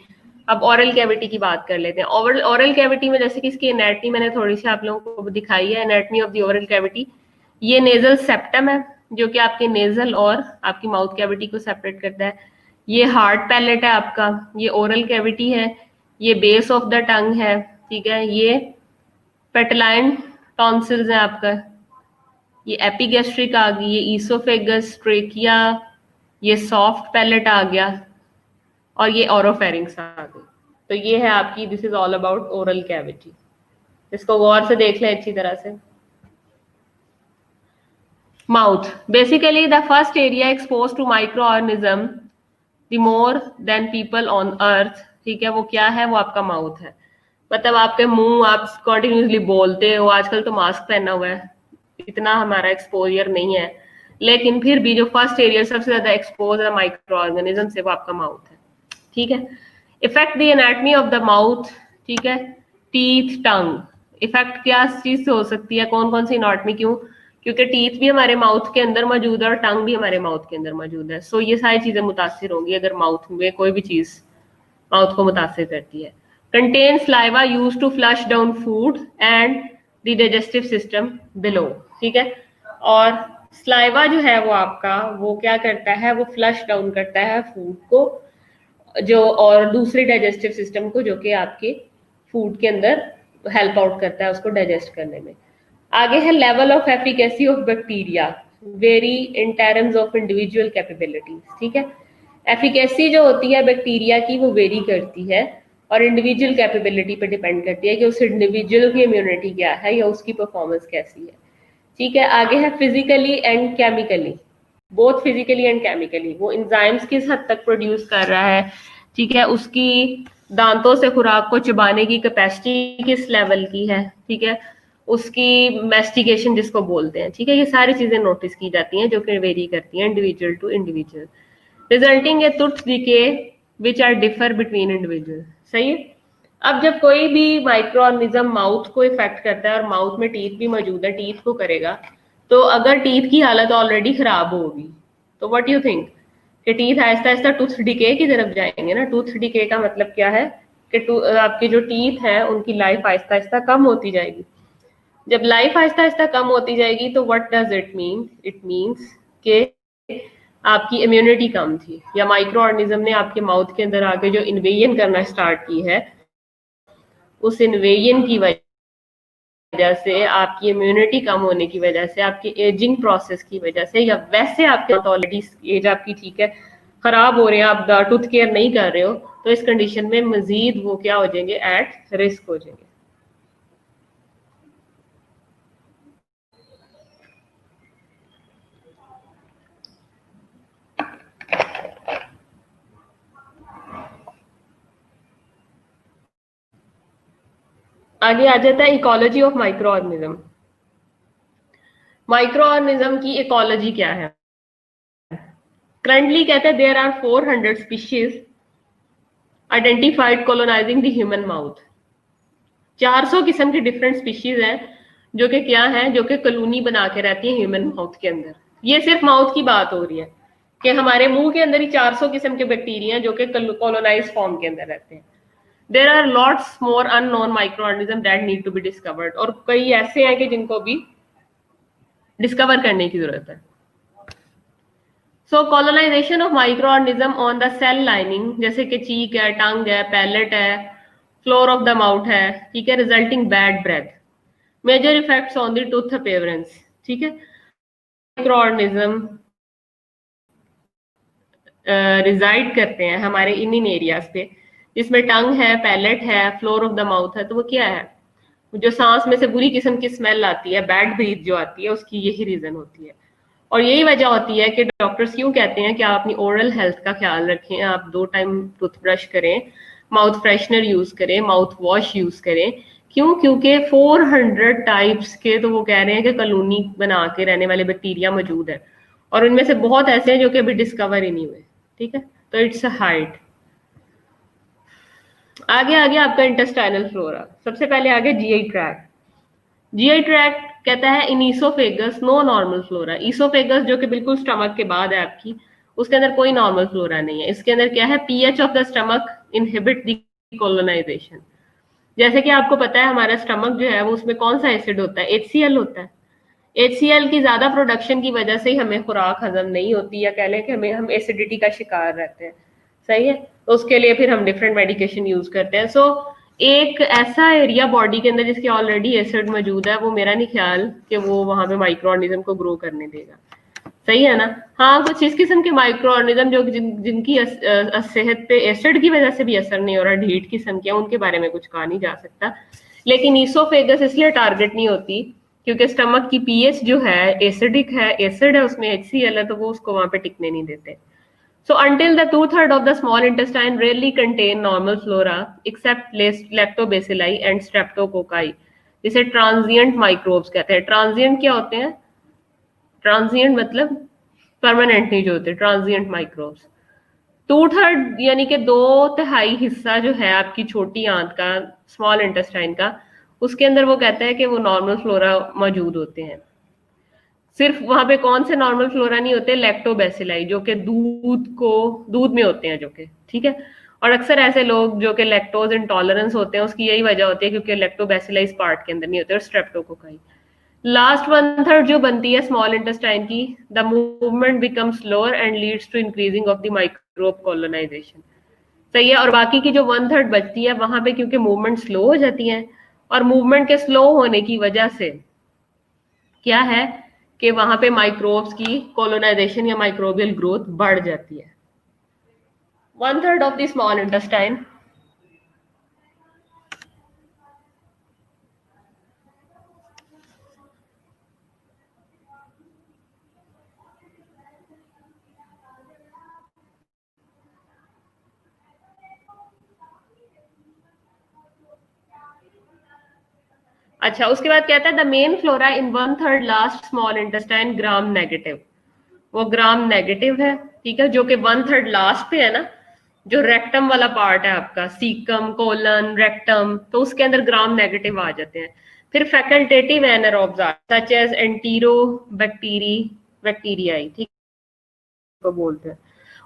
अब ओरल कैविटी की बात कर लेते हैं। ओरल कैविटी में जैसे कि इसकी एनाटमी मैंने थोड़ी सी आप लोगों को दिखाई है, anatomy of the oral cavity. ये नेजल सेप्टम है जो कि आपके नेजल और आपकी माउथ कैविटी को सेपरेट करता है। ये हार्ड पैलेट है आपका, ये ओरल कैविटी है, ये बेस ऑफ द टंग है, ठीक है। ये पेटलाइन टॉन्सिल्स है आपका, ये एपिगैस्ट्रिक आ गई, ये ईसोफेगस, ट्रेकिया, ये सॉफ्ट पैलेट आ गया, और ये ओरोफेरिंग्स आ गई। तो ये है आपकी, this is all about oral cavity. इसको गौर से देख लें अच्छी तरह से। Mouth, basically the first area expose to micro organism the more than people on earth, ठीक है। वो क्या है, वो आपका माउथ है। मतलब आपके मुंह, आप कंटिन्यूसली बोलते हो, आजकल तो मास्क पहना हुआ है, इतना हमारा एक्सपोजर नहीं है, लेकिन फिर भी जो फर्स्ट एरिया सबसे ज्यादा एक्सपोज है माइक्रो ऑर्गेनिज्म से वो आपका माउथ है, ठीक है। Effect the anatomy of the mouth, ठीक है। टीथ, टंग, इफेक्ट क्या चीज से हो सकती है, कौन कौन सी एनाटमी, क्यों? क्योंकि टीथ भी हमारे माउथ के अंदर मौजूद है और टंग भी हमारे माउथ के अंदर मौजूद है। सो ये सारी चीजें मुतासिर होंगी अगर माउथ में कोई भी चीज माउथ को मुतासिर करती है। Contain saliva used to flush down food and the digestive system below, ठीक है। और सलाइवा जो है वो आपका वो क्या करता है, वो फ्लश डाउन करता है फूड को जो, और दूसरे डाइजेस्टिव सिस्टम को जो कि आपके फूड के अंदर हेल्प आउट करता है उसको डाइजेस्ट करने में। आगे है level of efficacy of bacteria very in terms of individual capabilities, ठीक है। एफिकेसी जो होती है बैक्टीरिया की वो वेरी करती है और इंडिविजुअल कैपेबिलिटी पे डिपेंड करती है कि उस इंडिविजुअल की इम्यूनिटी क्या है या उसकी परफॉर्मेंस कैसी है, ठीक है। आगे है physically and chemically, both physically and chemically, वो एंजाइम्स किस हद तक प्रोड्यूस कर रहा है, ठीक है, उसकी दांतों से खुराक को चबाने की कैपेसिटी किस लेवल की है, ठीक है, उसकी मेस्टिकेशन जिसको बोलते हैं, ठीक है, ये सारी चीजें नोटिस की जाती हैं जो कि वेरी करती हैं individual to individual, resulting a tooth decay which are differ between individual. सही है। अब जब कोई भी माइक्रो ऑर्गेनिज्म माउथ को इफेक्ट करता है और माउथ में टीथ भी मौजूद है, टीथ को करेगा, तो अगर टीथ की हालत ऑलरेडी खराब होगी तो व्हाट यू थिंक कि teeth Aahista Aahista tooth decay की तरफ जाएंगे ना। टूथ डिके का मतलब क्या है कि आपकी जो टीथ है उनकी लाइफ आहिस्ता आहिस्ता कम होती जाएगी। जब लाइफ आहिस्ता आहिस्ता कम होती जाएगी तो what does it mean, it means कि आपकी इम्यूनिटी कम थी, या माइक्रो ऑर्गेनिज्म ने आपके माउथ के अंदर आके जो इन्वेजन करना स्टार्ट की है, उस इन्वेजन की वजह से, आपकी इम्यूनिटी कम होने की वजह से, आपकी एजिंग प्रोसेस की वजह से, या वैसे आपके ऑलरेडी एज आपकी ठीक है, खराब हो रहे हैं, आप टूथ केयर नहीं कर रहे हो, तो इस कंडीशन में मजीद वो क्या हो जाएंगे, एट रिस्क हो जाएंगे। आगे आ जाता है ecology of micro organism. Micro organism की इकोलॉजी क्या है? करंटली कहते हैं there are 400 species identified colonising the human mouth. 400 किस्म की डिफरेंट स्पीशीज हैं जो कि क्या है, जो कि कॉलोनी बना के रहती है ह्यूमन माउथ के अंदर। ये सिर्फ माउथ की बात हो रही है कि हमारे मुंह के अंदर ही 400 किस्म के बैक्टीरिया जो कि कॉलोनाइज फॉर्म के अंदर रहते हैं। There are lots more unknown micro organism that need to be discovered, और कई ऐसे हैं कि जिनको भी डिस्कवर करने की जरूरत है। So colonization of micro organism on the cell lining, जैसे कि चीक है, टंग है, पैलेट है, फ्लोर ऑफ द माउथ है, ठीक है, resulting bad breath, major effects on the tooth appearance, ठीक है। माइक्रो ऑर्गेनिज्म रिजाइड करते हैं हमारे इन एरियाज पे, जिसमें टंग है, पैलेट है, फ्लोर ऑफ द माउथ है, तो वो क्या है, जो सांस में से बुरी किस्म की स्मेल आती है, बैड ब्रीथ जो आती है, उसकी यही रीजन होती है। और यही वजह होती है कि डॉक्टर्स क्यों कहते हैं कि आप अपनी ओरल हेल्थ का ख्याल रखें, आप 2 टाइम टूथब्रश करें, माउथ फ्रेशनर यूज करें, माउथ वॉश यूज करें। क्यों? क्योंकि 400 टाइप्स के, तो वो कह रहे हैं कि कॉलोनी बना के रहने वाले बैक्टीरिया मौजूद है, और उनमें से बहुत ऐसे हैं जो कि अभी डिस्कवर ही नहीं हुए, ठीक है। तो इट्स अ हाइट। आगे आगे आपका इंटेस्टाइनल फ्लोरा। सबसे पहले आगे जीआई ट्रैक्ट। जीआई ट्रैक्ट कहता है in oesophagus no normal flora. Oesophagus जो कि बिल्कुल स्टमक के बाद है आपकी, उसके अंदर कोई नॉर्मल फ्लोरा नहीं है। इसके अंदर क्या है, pH of the stomach inhibit the colonisation. जैसे कि आपको पता है हमारा स्टमक जो है वो, उसमें कौन सा एसिड होता है, एचसीएल होता है। एचसीएल की ज्यादा प्रोडक्शन की वजह से ही हमें खुराक हजम नहीं होती, या कह लें कि हम एसिडिटी का शिकार रहते हैं। सही है। तो उसके लिए फिर हम डिफरेंट मेडिकेशन यूज करते हैं। सो एक ऐसा एरिया बॉडी के अंदर जिसके ऑलरेडी एसिड मौजूद है, वो मेरा नहीं ख्याल कि वो वहां पे माइक्रो ऑर्गेनिज्म को ग्रो करने देगा। सही है ना। हाँ, कुछ इस किस्म के माइक्रो ऑर्गेनिज्म जो जिनकी सेहत पे एसिड की वजह से भी असर नहीं हो रहा, ढीठ किस्म के, उनके बारे में कुछ कहा नहीं जा सकता। लेकिन ईसोफेगस इसलिए टारगेट नहीं होती क्योंकि स्टमक की पीएच जो है एसिडिक है, एसिड है उसमें, एचसीएल है, तो वो उसको वहां पे टिकने नहीं देते। So until the two-thirds of the small intestine rarely contain normal flora except lactobacilli and streptococci, जिसे ट्रांजिएंट माइक्रोब्स कहते हैं। ट्रांजिएंट क्या होते हैं? ट्रांजिएंट मतलब परमानेंट नहीं जो होते, ट्रांजिएंट माइक्रोब्स। 2/3 यानी कि 2/3 हिस्सा जो है आपकी छोटी आंत का, स्मॉल इंटेस्टाइन का, उसके अंदर वो कहता है कि वो नॉर्मल फ्लोरा मौजूद होते हैं। सिर्फ वहां पे कौन से नॉर्मल फ्लोरा नहीं होते, लैक्टोबैसिलाई, जो कि दूध में होते हैं, जो कि ठीक है। और अक्सर ऐसे लोग जो कि लैक्टोज इंटॉलरेंस होते हैं, उसकी यही वजह होती है क्योंकि लैक्टोबैसिलाई इस पार्ट के अंदर नहीं होते, और स्ट्रेप्टोकोकाई। लास्ट 1/3 जो बनती है स्मॉल इंटेस्टाइन की, the movement become slower and leads to increasing of the microbe colonisation. सही है। और बाकी की जो 1/3 बचती है, वहां पे क्योंकि मूवमेंट स्लो हो जाती है, और मूवमेंट के स्लो होने की वजह से क्या है कि वहां पे माइक्रोब्स की कोलोनाइजेशन या माइक्रोबियल ग्रोथ बढ़ जाती है। 1/3 ऑफ द स्मॉल इंटेस्टाइन अच्छा, उसके बाद कहता है the main flora in 1/3 last small intestine gram negative, वो ग्राम नेगेटिव है, ठीक है, जो कि 1/3 लास्ट पे है ना, जो रेक्टम वाला पार्ट है आपका, सीकम, कोलन, रेक्टम, तो उसके अंदर ग्राम नेगेटिव आ जाते हैं। फिर facultative anaerobes such as enterobacteria, ठीक को बोलते हैं।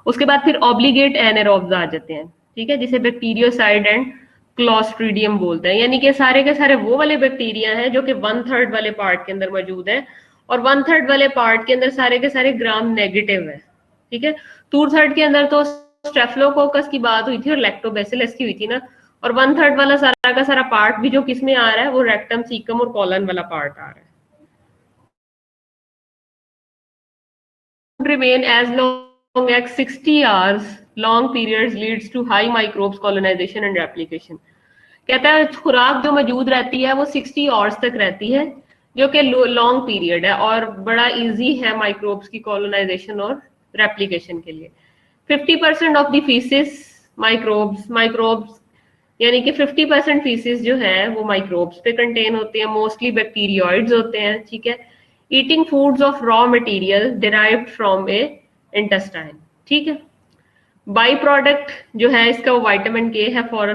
उसके बाद फिर ऑब्लिगेट एनारोब्स आ जाते हैं, ठीक है, जिसे बैक्टीरियोसाइड एंड क्लॉस्ट्रीडियम बोलते हैं। यानी कि सारे के सारे वो वाले बैक्टीरिया हैं जो कि 1/3 वाले पार्ट के अंदर मौजूद है, और 1/3 वाले पार्ट के अंदर सारे के सारे ग्राम नेगेटिव है, ठीक है। 2/3 के अंदर तो स्टेफिलोकोकस की बात हुई थी और लैक्टोबैसिलस की हुई थी ना, और 1/3 वाला सारा का सारा पार्ट भी जो किसमें आ रहा है, वो रेक्टम, सीकम और कॉलन वाला पार्ट आ रहा है। Remain as long as 60 hours, long periods leads to high microbes colonization and replication। कहता है खुराक जो मौजूद रहती है वो 60 आवर्स तक रहती है, जो कि लॉन्ग पीरियड है और बड़ा इजी है माइक्रोब्स की कॉलोनाइजेशन और रेप्लिकेशन के लिए। 50% ऑफ द फीसिस माइक्रोब्स यानी कि 50% फीसिस जो है वो माइक्रोब्स पे कंटेन होते हैं, मोस्टली बैक्टीरियोइड्स होते हैं, ठीक है। Eating foods of raw material derived from A intestine, ठीक है। बाई प्रोडक्ट जो है इसका वो विटामिन के है फॉर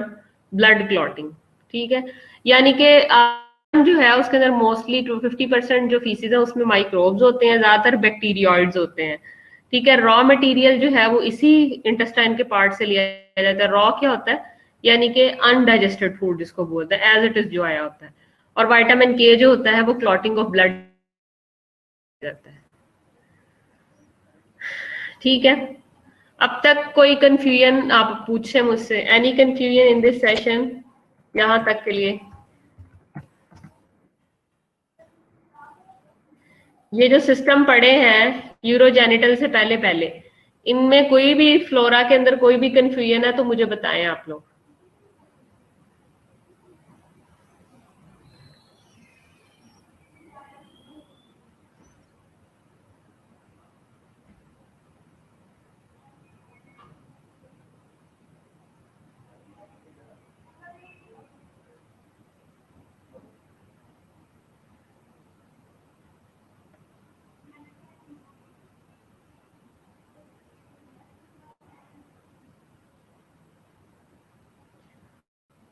ब्लड क्लॉटिंग, ठीक है। यानी कि जो है उसके अंदर मोस्टली 50% जो फीसिस है उसमें माइक्रोब्स होते हैं, ज्यादातर बैक्टीरियोइड्स होते हैं, ठीक है। रॉ मटेरियल जो है वो इसी इंटेस्टाइन के पार्ट से लिया जाता है। रॉ क्या होता है, यानी कि अनडाइजेस्टेड फूड जिसको बोलते हैं, एज इट इज जो आया होता है। और विटामिन के जो होता है वो क्लॉटिंग ऑफ ब्लड जाता है, ठीक है। अब तक कोई कंफ्यूजन आप पूछे मुझसे, any confusion in this session यहां तक के लिए? ये जो सिस्टम पढ़े हैं यूरोजेनिटल से पहले पहले, इनमें कोई भी फ्लोरा के अंदर कोई भी कंफ्यूजन है तो मुझे बताएं आप लोग।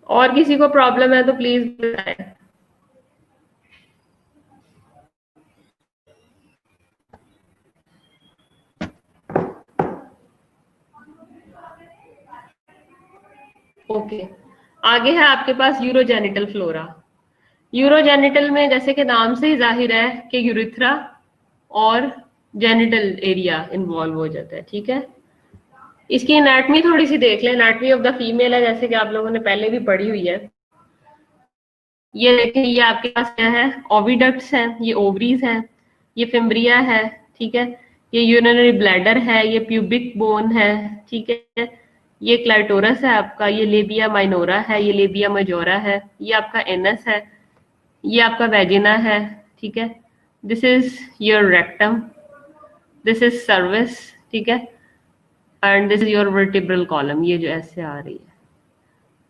और किसी को प्रॉब्लम है तो प्लीज बताएं। ओके, आगे है आपके पास यूरोजेनिटल फ्लोरा। यूरोजेनिटल में जैसे कि नाम से ही जाहिर है कि यूरिथ्रा और जेनिटल एरिया इन्वॉल्व हो जाता है, ठीक है। इसकी एनाटमी थोड़ी सी देख लें, एनाटमी ऑफ द फीमेल है जैसे कि आप लोगों ने पहले भी पढ़ी हुई है। ये देखें, ये आपके पास क्या है, ओविडक्ट्स हैं, ये ओवरीज हैं, ये फिम्ब्रिया है, ठीक है, ये यूरिनरी ब्लैडर है, ये प्यूबिक बोन है, ठीक है, ये क्लाइटोरस है आपका, ये लेबिया माइनोरा है, ये लेबिया मेजोरा है, ये आपका एनस है, ये आपका वेजिना है, ठीक है। This is your rectum, this is service, ठीक है, and this is your vertebral column, ये जो ऐसे आ रही है,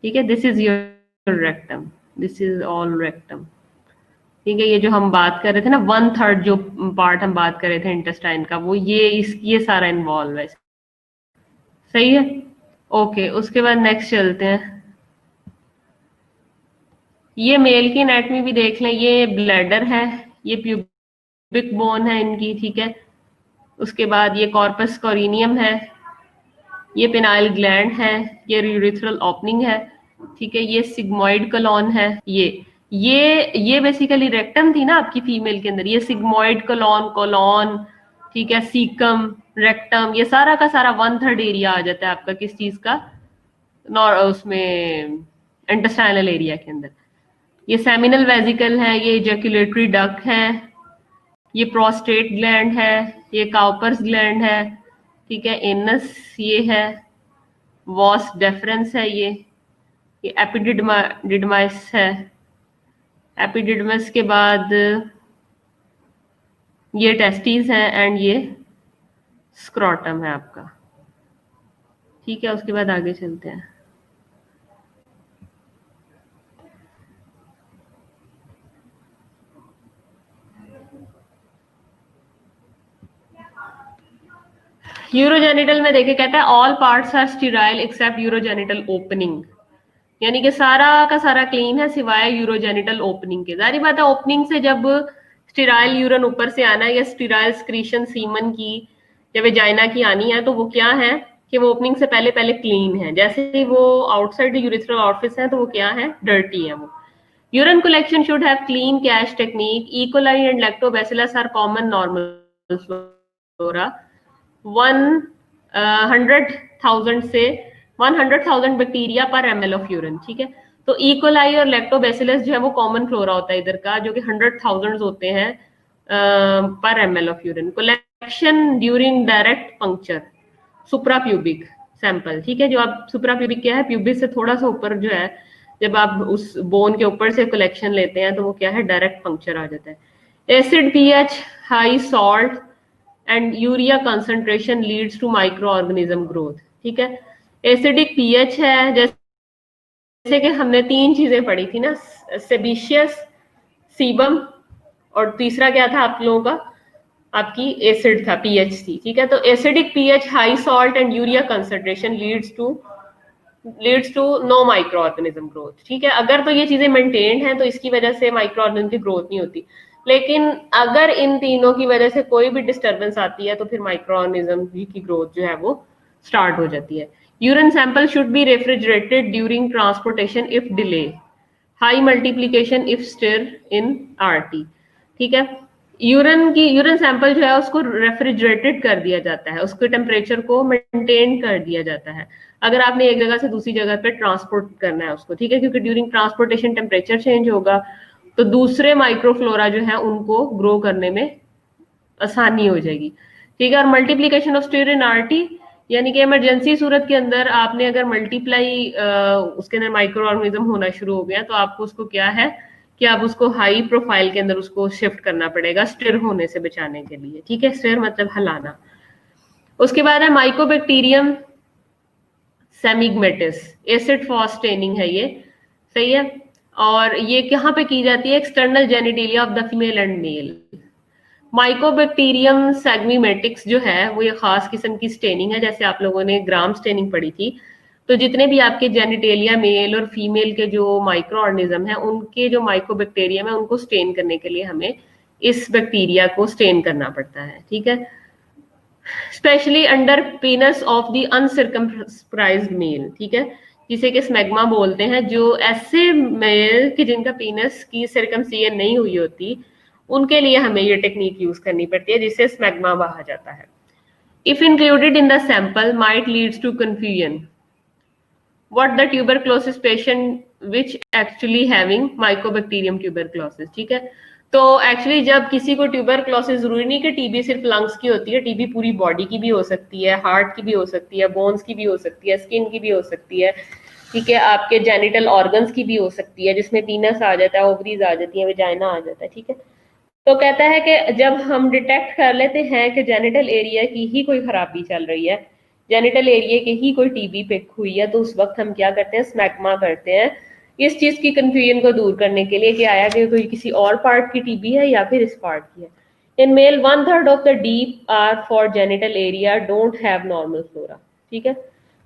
ठीक है। This is your rectum, this is all rectum, ठीक है। ये जो हम बात कर रहे थे ना 1/3 जो पार्ट हम बात कर रहे थे इंटेस्टाइन का, वो ये सारा इन्वॉल्व है, सही है। ओके, उसके बाद नेक्स्ट चलते हैं। ये मेल की एनाटमी भी देख लें, ये ब्लैडर है, ये प्यूबिक बोन है इनकी, ठीक है। उसके बाद ये कॉर्पस कॉरिनियम है, ये पेनाइल ग्लैंड है, ये यूरिथ्रल ओपनिंग है, ठीक है। ये सिग्मोइड कॉलोन है, ये बेसिकली रेक्टम थी ना आपकी फीमेल के अंदर, ये सिग्मोइड कॉलोन कॉलोन, ठीक है, सीकम, रेक्टम, ये सारा का सारा 1/3 एरिया आ जाता है आपका किस चीज का, उसमें इंटेस्टाइनल एरिया के अंदर। ये सेमिनल वेजिकल है, ये इजैक्यूलेटरी डक्ट है, ये प्रोस्टेट ग्लैंड है, ये काउपर्स ग्लैंड है, ठीक है, एनस ये है, वॉस डेफरेंस है, ये एपिडिडमाइस है। एपिडिडमस के बाद ये टेस्टिस है एंड ये स्क्रोटम है आपका, ठीक है। उसके बाद आगे चलते हैं। यूरोजेनिटल में देखिए कहता है all parts are sterile except urogenital opening, यानी कि सारा का सारा क्लीन है सिवाय यूरोजेनिटल ओपनिंग के। जारी बात है ओपनिंग से जब स्टीराइल यूरन ऊपर से आना है या स्टीराइल स्क्रीशन सीमन की या वेजाइना की आनी है, तो वो क्या है कि वो ओपनिंग से पहले पहले क्लीन है। जैसे ही वो आउटसाइड यूरिथ्रल ऑरिफिस है तो वो क्या है, डर्टी है वो। Urine collection should have clean cash technique. E coli and lactobacillus are common normal flora. 100,000 से 100,000 बैक्टीरिया पर ml ऑफ यूरिन, ठीक है। तो इकोलाई और लैक्टोबैसिलस जो है वो कॉमन फ्लोरा होता है इधर का, जो कि 100,000 होते हैं पर ml of urine. Collection during direct puncture suprapubic sample, ठीक है। जो आप सुप्राप्यूबिक क्या है, प्यूबिक से थोड़ा सा ऊपर जो है, जब आप उस बोन के ऊपर से कलेक्शन लेते हैं तो वो क्या है, डायरेक्ट पंक्चर आ जाता है। Acid pH, high salt and urea concentration leads to micro organism growth, ठीक है। एसिडिक पीएच है, जैसे कि हमने 3 चीजें पढ़ी थी ना, सेबिशियस, सीबम और तीसरा क्या था आप लोगों का, आपकी एसिड था, पीएच थी, ठीक है। तो acidic pH, high salt and urea concentration leads to no micro organism growth, ठीक है। अगर तो ये चीजें मेंटेन्ड हैं तो इसकी वजह से माइक्रो ऑर्गेनिज्म की ग्रोथ नहीं होती, लेकिन अगर इन तीनों की वजह से कोई भी डिस्टर्बेंस आती है तो फिर माइक्रो ऑर्गेनिज्म की ग्रोथ जो है वो स्टार्ट हो जाती है। Urine sample should be refrigerated during transportation if delay, high multiplication if stir in RT, ठीक है। यूरिन सैंपल जो है उसको रेफ्रिजरेटेड कर दिया जाता है, उसके टेम्परेचर को मेंटेन कर दिया जाता है अगर आपने एक जगह से दूसरी जगह पे ट्रांसपोर्ट करना है उसको, ठीक है। क्योंकि ड्यूरिंग ट्रांसपोर्टेशन टेम्परेचर चेंज होगा तो दूसरे माइक्रोफ्लोरा जो है उनको ग्रो करने में आसानी हो जाएगी, ठीक है। और multiplication of stir in RT, यानी कि इमरजेंसी सूरत के अंदर आपने अगर मल्टीप्लाई उसके अंदर माइक्रो ऑर्गेनिज्म होना शुरू हो गया तो आपको उसको क्या है कि आप उसको हाई प्रोफाइल के अंदर उसको शिफ्ट करना पड़ेगा स्टिर होने से बचाने के लिए, ठीक है। स्टिर मतलब हिलाना। उसके बाद है माइकोबैक्टीरियम सेमिगमेटिस, एसिड फॉस स्टेनिंग है ये, सही है। और ये कहाँ पे की जाती है, external genitalia of the female and male. Mycobacterium smegmatis जो है वो ये खास किस्म की स्टेनिंग है, जैसे आप लोगों ने ग्राम स्टेनिंग पढ़ी थी। तो जितने भी आपके जेनिटेलिया मेल और फीमेल के जो माइक्रो ऑर्गेनिज्म है उनके जो माइकोबैक्टीरियम है उनको स्टेन करने के लिए हमें इस बैक्टीरिया को स्टेन करना पड़ता है, ठीक है। Specially under penis of the uncircumscribed male, ठीक है, जिसे कि स्मैग्मा बोलते हैं। जो ऐसे मेल कि जिनका पीनस की सर्कमसिजन नहीं हुई होती उनके लिए हमें ये टेक्निक यूज करनी पड़ती है जिससे स्मैग्मा कहा जाता है। If included in the sample might leads to confusion what the tuberculosis patient which actually having mycobacterium tuberculosis, ठीक है। तो एक्चुअली जब किसी को ट्यूबरक्लोसिस, जरूरी नहीं कि टीबी सिर्फ लंग्स की होती है, टीबी पूरी बॉडी की भी हो सकती है, हार्ट की भी हो सकती है, बोन्स की भी हो सकती है, स्किन की भी हो सकती है, ठीक है। आपके जेनिटल ऑर्गन्स की भी हो सकती है जिसमें पीनस आ जाता है, ओवरीज आ जाती है, वेजाइना आ जाता है, ठीक है। तो कहता है कि जब हम डिटेक्ट कर लेते हैं कि जेनिटल एरिया की ही कोई खराबी चल रही है, जेनिटल एरिया के ही कोई टीबी पिक हुई है, तो उस वक्त हम क्या करते हैं, स्मैग्मा करते हैं इस चीज की कंफ्यूजन को दूर करने के लिए कि आया कि कोई किसी और पार्ट की टीबी है या फिर इस पार्ट की है। In male 1/3 of the deep or for genital area don't have normal flora, ठीक है।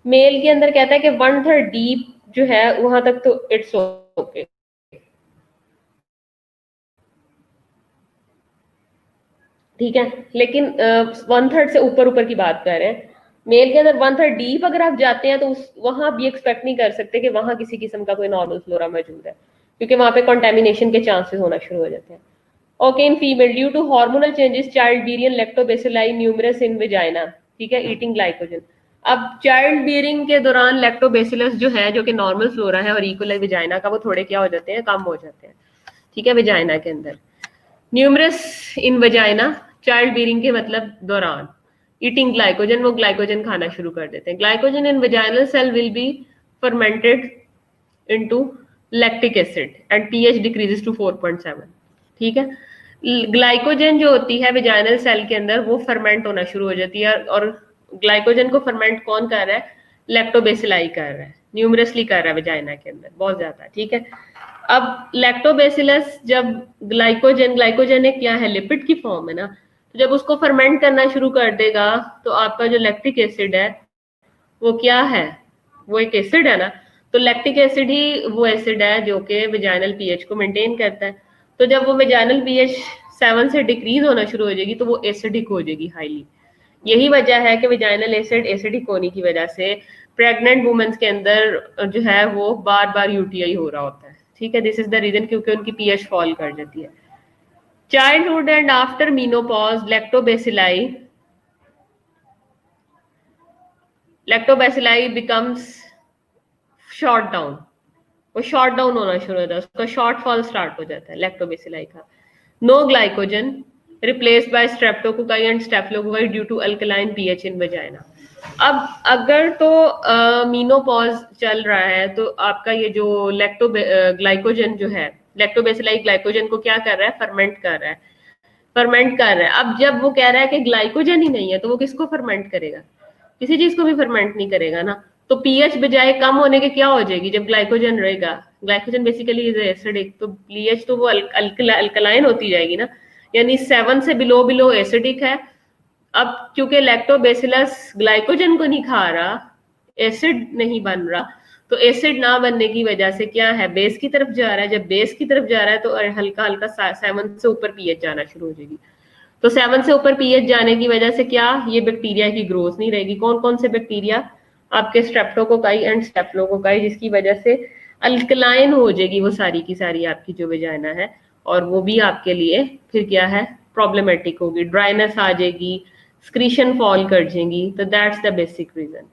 मेल के अंदर कहता है कि 1/3 डीप जो है वहां तक तो इट्स ओके, ठीक है। लेकिन 1/3 से ऊपर ऊपर की बात कर रहे हैं। मेल के अंदर 1/3 डीप अगर आप जाते हैं तो वहां भी एक्सपेक्ट नहीं कर सकते कि वहां किसी किस्म का कोई नॉर्मल फ्लोरा मौजूद है, क्योंकि वहां पे कंटेमिनेशन के चांसेस होना शुरू हो जाते हैं। Okay, in female due to hormonal changes child bearing lactobacilli numerous in vagina, ठीक है, ईटिंग ग्लाइकोजन। अब चाइल्ड बियरिंग के दौरान लैक्टोबैसिलस जो है, जो कि नॉर्मल फ्लोरा है, और इकोलाई वेजाइना का, वो थोड़े क्या हो जाते हैं, कम हो जाते हैं, ठीक है, वेजाइना के अंदर। Numerous in vagina, child bearing के मतलब दौरान। ईटिंग ग्लाइकोजन, वो ग्लाइकोजन खाना शुरू कर देते हैं। Glycogen in vaginal cell will be fermented into lactic acid and pH decreases to 4.7, ठीक है। ग्लाइकोजन जो होती है वेजाइनल सेल के अंदर वो फर्मेंट होना शुरू हो जाती है, और ग्लाइकोजन को फर्मेंट कौन कर रहा है, लैक्टोबैसिलाई कर रहा है, न्यूमरसली कर रहा है वेजाइना के अंदर, बहुत ज्यादा, ठीक है। अब लैक्टोबैसिलस जब ग्लाइकोजन एक क्या है, लिपिड की फॉर्म है ना, तो जब उसको फर्मेंट करना शुरू कर देगा तो आपका जो लैक्टिक एसिड है वो क्या है, वो एक एसिड है ना, तो लैक्टिक एसिड ही वो एसिड है जो कि वेजाइनल पीएच को मेंटेन करता है। तो जब वो वेजाइनल पीएच 7 से डिक्रीज होना शुरू हो जाएगी तो वो एसिडिक हो जाएगी हाईली। यही वजह है कि वेजाइनल एसिड एसिडिक होने की वजह से प्रेग्नेंट वुमेन्स के अंदर जो है वो बार बार यूटीआई हो रहा होता है। ठीक है, दिस इज द रीजन, क्योंकि उनकी पीएच फॉल कर जाती है। Childhood and after menopause lactobacilli becomes short down, वो शॉर्ट डाउन होना शुरू होता है, उसका शॉर्ट फॉल स्टार्ट हो जाता है लैक्टोबैसिलाई का। No glycogen replaced by streptococci and staphylococci due to alkaline pH in vagina. अब अगर तो मीनोपॉज चल रहा है तो आपका ये जो ग्लाइकोजन जो है, लैक्टोबैसिलाई ग्लाइकोजन को क्या कर रहा है, फर्मेंट कर रहा है, फर्मेंट कर रहा है। अब जब वो कह रहा है कि ग्लाइकोजन ही नहीं है तो वो किसको फर्मेंट करेगा, किसी चीज को भी फर्मेंट नहीं करेगा ना। तो पीएच बजाय कम होने के क्या हो जाएगी, जब ग्लाइकोजन रहेगा, ग्लाइकोजन बेसिकली इज एसिडिक, तो पीएच तो वो अल्कलाइन होती जाएगी ना, यानी 7 से बिलो बिलो एसिडिक है। अब क्योंकि लैक्टोबैसिलस ग्लाइकोजन को नहीं खा रहा, एसिड नहीं बन रहा, तो एसिड ना बनने की वजह से क्या है, बेस की तरफ जा रहा है। जब बेस की तरफ जा रहा है तो हल्का हल्का 7 से ऊपर पीएच जाना शुरू हो जाएगी। तो 7 से ऊपर पीएच जाने की वजह से क्या, ये बैक्टीरिया की ग्रोथ नहीं रहेगी। कौन कौन से बैक्टीरिया, आपके स्ट्रेप्टोकोकाई एंड स्टेफिलोकोकाई, जिसकी वजह से अल्कलाइन हो जाएगी वो सारी की सारी आपकी जो वेजाइना है, और वो भी आपके लिए फिर क्या है, प्रॉब्लमेटिक होगी, ड्राइनेस आ जाएगी, स्क्रीशन फॉल कर जाएंगी। तो that's the basic reason.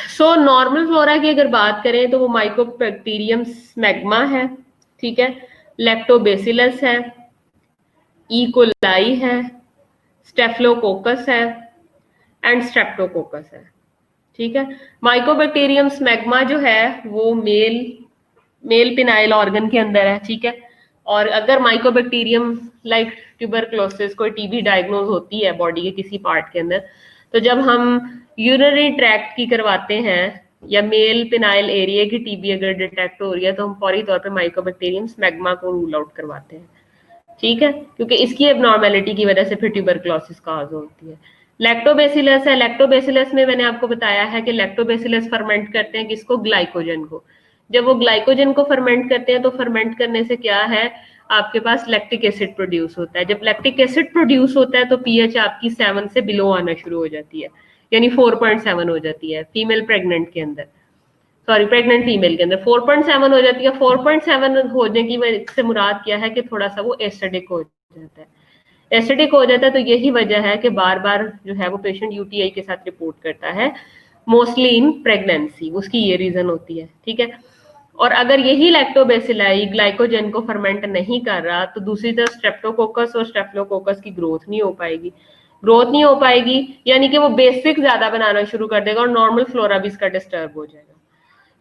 So normal flora की अगर बात करें तो वो माइकोबैक्टीरियम स्मैग्मा है, ठीक है, लैक्टोबैसिलस है, ई कोलाई है, स्टेफिलोकोकस है एंड स्ट्रेप्टोकोकस है। ठीक है, माइकोबैक्टीरियम स्मैग्मा जो है वो मेल पिनाइल ऑर्गन के अंदर है। ठीक है, और अगर माइकोबैक्टीरियम लाइक ट्यूबरक्लोसिस, कोई टीबी डायग्नोज होती है बॉडी के किसी पार्ट के अंदर, तो जब हम यूरिनरी ट्रैक्ट की करवाते हैं या मेल पिनाइल एरिया की टीबी अगर डिटेक्ट हो रही है तो हम फौरी तौर पे माइकोबैक्टीरियम स्मैग्मा को रूल आउट करवाते हैं। ठीक है, क्योंकि इसकी एबनॉर्मेलिटी की वजह से फिर ट्यूबरक्लोसिस काज होती है। लैक्टोबैसिलस है, लैक्टोबैसिलस में मैंने आपको बताया है कि लैक्टोबैसिलस फर्मेंट करते हैं किसको, ग्लाइकोजन को। जब वो ग्लाइकोजन को फर्मेंट करते हैं तो फर्मेंट करने से क्या है, आपके पास लैक्टिक एसिड प्रोड्यूस होता है। जब लैक्टिक एसिड प्रोड्यूस होता है तो पीएच आपकी 7 से बिलो आना शुरू हो जाती है, यानी 4.7 हो जाती है फीमेल प्रेग्नेंट के अंदर, सॉरी प्रेग्नेंट फीमेल के अंदर 4.7 हो जाती है। 4.7 होने की वजह से मुराद क्या है कि थोड़ा सा वो एसिडिक हो जाता है, एसिडिक हो जाता है। तो यही वजह है कि बार बार जो है वो पेशेंट यूटीआई के साथ रिपोर्ट करता है, मोस्टली इन प्रेगनेंसी, उसकी ये रीजन होती है। ठीक है, और अगर यही लैक्टोबैसिलाई ग्लाइकोजन को फर्मेंट नहीं कर रहा तो दूसरी तरफ स्ट्रेप्टोकोकस और स्टेफिलोकोकस की ग्रोथ नहीं हो पाएगी, ग्रोथ नहीं हो पाएगी, यानी कि वो बेसिक ज्यादा बनाना शुरू कर देगा और नॉर्मल फ्लोरा भी इसका डिस्टर्ब हो जाएगा।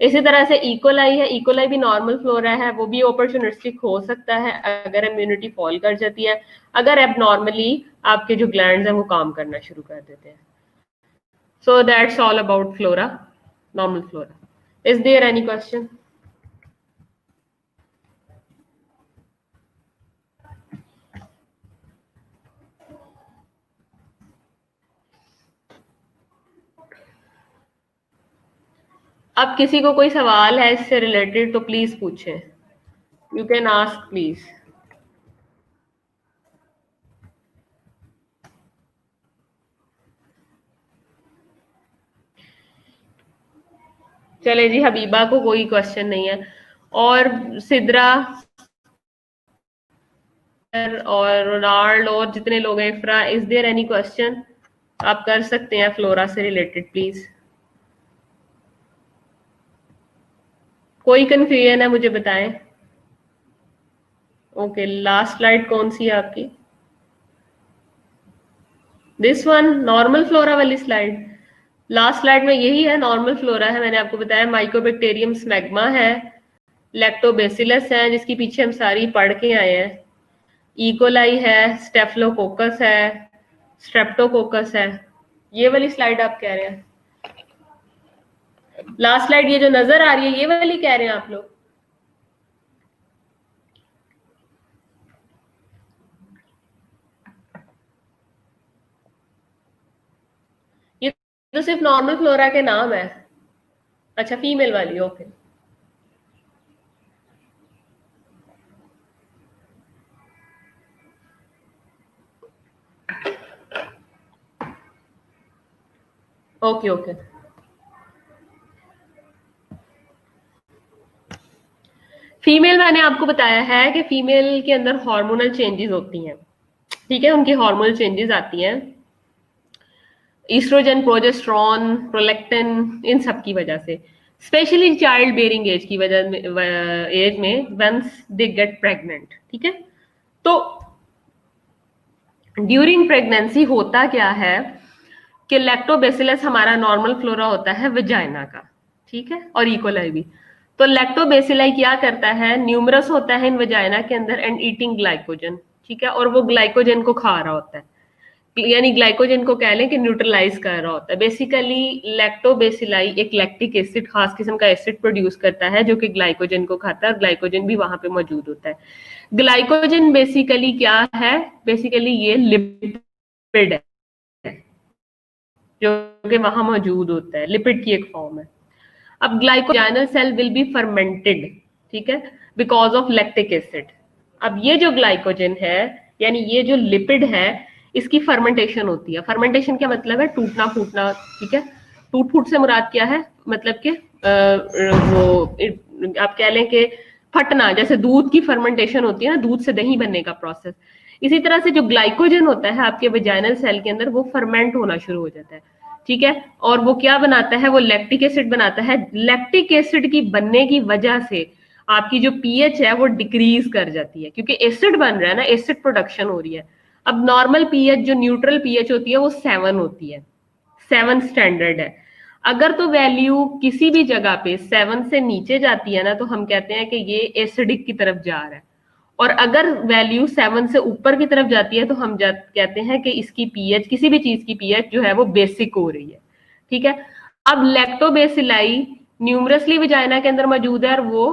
इसी तरह से इकोलाई है, इकोलाई भी नॉर्मल फ्लोरा है, वो भी ऑपर्चुनिस्टिक हो सकता है अगर इम्यूनिटी फॉल कर जाती है, अगर एबनॉर्मली आपके जो ग्लैंड्स हैं वो काम करना शुरू कर देते हैं। So that's all about flora, normal flora. Is there any question? अब किसी को कोई सवाल है इससे रिलेटेड तो प्लीज पूछें, यू कैन आस्क प्लीज। चले जी, हबीबा को कोई क्वेश्चन नहीं है, और सिद्रा और रोनाल्ड और जितने लोग हैं, Ifra, is there any question? आप कर सकते हैं फ्लोरा से रिलेटेड प्लीज। कोई कंफ्यूजन है मुझे बताएं। ओके, लास्ट स्लाइड कौन सी है आपकी? दिस वन, नॉर्मल फ्लोरा वाली स्लाइड। लास्ट स्लाइड में यही है, नॉर्मल फ्लोरा है, मैंने आपको बताया माइकोबैक्टीरियम स्मैग्मा है, लैक्टोबैसिलस है जिसकी पीछे हम सारी पढ़ के आए हैं, इकोलाई है, स्टेफिलोकोकस है, स्ट्रेप्टोकोकस है। ये वाली स्लाइड आप कह रहे हैं? लास्ट स्लाइड ये जो नजर आ रही है ये वाली कह रहे हैं आप लोग? तो सिर्फ नॉर्मल फ्लोरा के नाम है। अच्छा, फीमेल वाली, ओके। Okay okay. फीमेल मैंने आपको बताया है कि फीमेल के अंदर हार्मोनल चेंजेस होती हैं, ठीक है, उनकी हार्मोनल चेंजेस आती हैं, ईस्ट्रोजन, प्रोजेस्टेरॉन, प्रोलैक्टिन, इन सब की वजह से, स्पेशली चाइल्ड बेयरिंग एज की वजह एज में, वंस दे गेट प्रेग्नेंट, ठीक है। तो ड्यूरिंग प्रेगनेंसी होता क्या है कि लैक्टोबैसिलस हमारा नॉर्मल फ्लोरा होता है वजाइना का, ठीक है, और इकोलाई भी। तो लैक्टोबैसिलाई क्या करता है, न्यूमरस होता है इन वजाइना के अंदर एंड ईटिंग ग्लाइकोजन, ठीक है, और वो ग्लाइकोजन को खा रहा होता है, यानी ग्लाइकोजन को कह लें कि न्यूट्रलाइज कर रहा होता है। बेसिकली लैक्टोबैसिलाई एक लैक्टिक एसिड, खास किस्म का एसिड प्रोड्यूस करता है जो कि ग्लाइकोजन को खाता है, और ग्लाइकोजन भी वहां पे मौजूद होता है। ग्लाइकोजन बेसिकली क्या है, बेसिकली ये लिपिड है जो कि वहां मौजूद होता है, लिपिड की एक फॉर्म है। अब ग्लाइकोजाइनल सेल विल बी फर्मेंटेड, ठीक है, बिकॉज ऑफ लैक्टिक एसिड। अब ये जो ग्लाइकोजन है, यानी ये जो लिपिड है, इसकी फर्मेंटेशन होती है। फर्मेंटेशन क्या मतलब है, टूटना फूटना, ठीक है। टूट फूट से मुराद क्या है, मतलब कि वो आप कह लें कि फटना, जैसे दूध की फर्मेंटेशन होती है ना, दूध से दही बनने का प्रोसेस। इसी तरह से जो ग्लाइकोजन होता है आपके वेजाइनल सेल के अंदर, वो फर्मेंट होना शुरू हो जाता है, ठीक है। और वो क्या बनाता है, वो लैक्टिक एसिड बनाता है। लैक्टिक एसिड की बनने की वजह से आपकी जो पीएच है वो डिक्रीज कर जाती है, क्योंकि एसिड बन रहा है ना, एसिड प्रोडक्शन हो रही है। अब नॉर्मल पीएच, जो न्यूट्रल पीएच होती है, वो 7 होती है, 7 स्टैंडर्ड है। अगर तो वैल्यू किसी भी जगह पे 7 से नीचे जाती है ना, तो हम कहते हैं कि ये एसिडिक की तरफ जा रहा है। और अगर वैल्यू 7 से ऊपर की तरफ जाती है तो हम कहते हैं कि इसकी पीएच, किसी भी चीज की पीएच जो है वो बेसिक हो रही है, ठीक है। अब लैक्टोबैसिलाई न्यूमरसली वजाइना के अंदर मौजूद है, और वो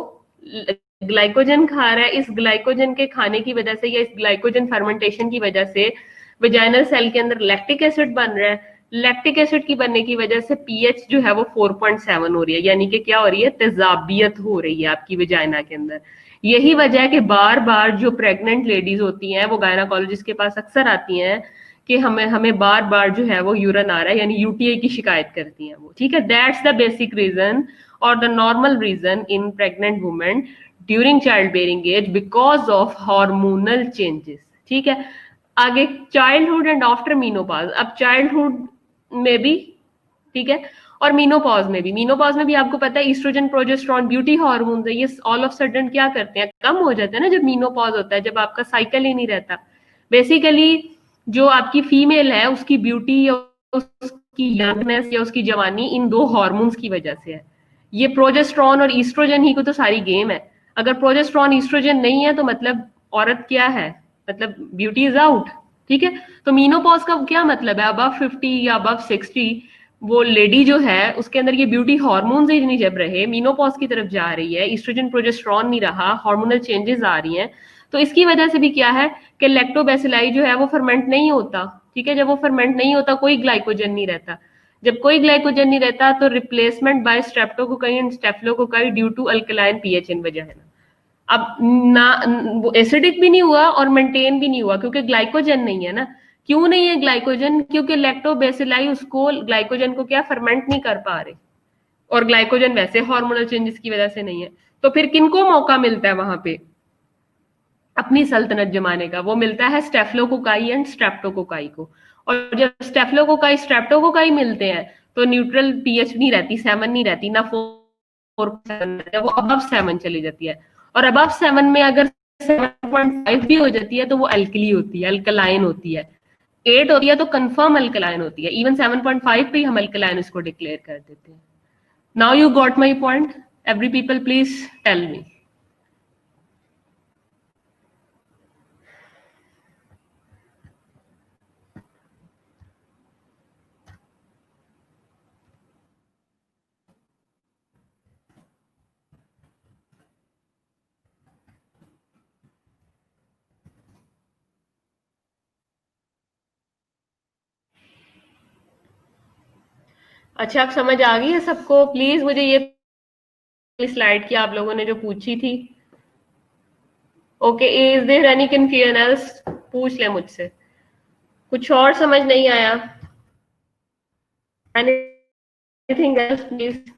ग्लाइकोजन खा रहा है। इस ग्लाइकोजन के खाने की वजह से, या इस ग्लाइकोजन फर्मेंटेशन की वजह से वजाइनल सेल के अंदर लैक्टिक एसिड बन रहा है। लैक्टिक एसिड की बनने की वजह से पीएच जो है वो 4.7 हो रही है, यानी कि क्या हो रही है, तेजाबियत हो रही है आपकी वजाइना के अंदर। यही वजह है कि बार बार जो प्रेग्नेंट लेडीज होती हैं वो गायनाकोलॉजिस्ट के पास अक्सर आती हैं कि हमें हमें बार बार जो है वो यूरिन आ रहा है, यानी यूटीआई की शिकायत करती हैं वो, ठीक है। दैट्स द बेसिक रीजन और the normal reason in pregnant women during child bearing age, because of hormonal changes, ठीक है। आगे चाइल्डहुड एंड आफ्टर मीनोपॉज। अब चाइल्डहुड में भी, ठीक है, और मीनोपॉज में भी। मीनोपॉज में भी आपको पता है ईस्ट्रोजन, प्रोजेस्टेरॉन, ब्यूटी हार्मोन्स है, ये ऑल ऑफ सडन क्या करते हैं, कम हो जाते हैं ना जब मीनोपॉज होता है, जब आपका साइकिल ही नहीं रहता। बेसिकली जो आपकी फीमेल है उसकी ब्यूटी या उसकी यंगनेस या उसकी जवानी इन दो हार्मोन्स की वजह से है। ये प्रोजेस्टेरॉन और ईस्ट्रोजन ही को तो सारी गेम है। अगर प्रोजेस्टेरॉन ईस्ट्रोजन नहीं है तो मतलब औरत क्या है, मतलब ब्यूटी इज आउट, ठीक है। तो मीनोपॉज का क्या मतलब है, अबव 50 या अबव 60 वो लेडी जो है उसके अंदर ये ब्यूटी हार्मोन्स ही नहीं जब रहे, मीनोपॉज की तरफ जा रही है, ईस्ट्रोजन प्रोजेस्टेरॉन नहीं रहा, हार्मोनल चेंजेस आ रही हैं, तो इसकी वजह से भी क्या है कि लैक्टोबैसिलाई जो है वो फर्मेंट नहीं होता, ठीक है। जब वो फर्मेंट नहीं होता, कोई ग्लाइकोजन नहीं रहता। जब कोई ग्लाइकोजन नहीं रहता तो replacement by streptococci and staphylococci due to alkaline pH in वजह है। अब ना वो एसिडिक भी नहीं हुआ और मेंटेन भी नहीं हुआ, क्योंकि ग्लाइकोजन नहीं है ना। क्यों नहीं है ग्लाइकोजन, क्योंकि लैक्टोबैसिलाई उसको ग्लाइकोजन को क्या फर्मेंट नहीं कर पा रहे, और ग्लाइकोजन वैसे हार्मोनल चेंजेस की वजह से नहीं है। तो फिर किनको मौका मिलता है वहां पे अपनी सल्तनत जमाने का, वो मिलता है स्टेफिलोकोकाई एंड स्ट्रेप्टोकोकाई को। और जब स्टेफिलोकोकाई स्ट्रेप्टोकोकाई मिलते हैं तो न्यूट्रल पीएच नहीं रहती, 7 नहीं रहती ना, 4.7, वो अबव 7 चली जाती है। और अबव 7 में अगर 7.5 भी हो जाती है तो वो अल्कली होती है, अल्कलाइन होती है। 8 होती है तो कंफर्म अल्कलाइन होती है, इवन 7.5 पे हम अल्कलाइन इसको डिक्लेयर कर देते हैं। Now you got my point, every people please tell me. अच्छा, अब समझ आ गई है सबको? प्लीज मुझे ये स्लाइड की आप लोगों ने जो पूछी थी। Okay, is there any confusion else? पूछ ले मुझसे, कुछ और समझ नहीं आया? Anything else please?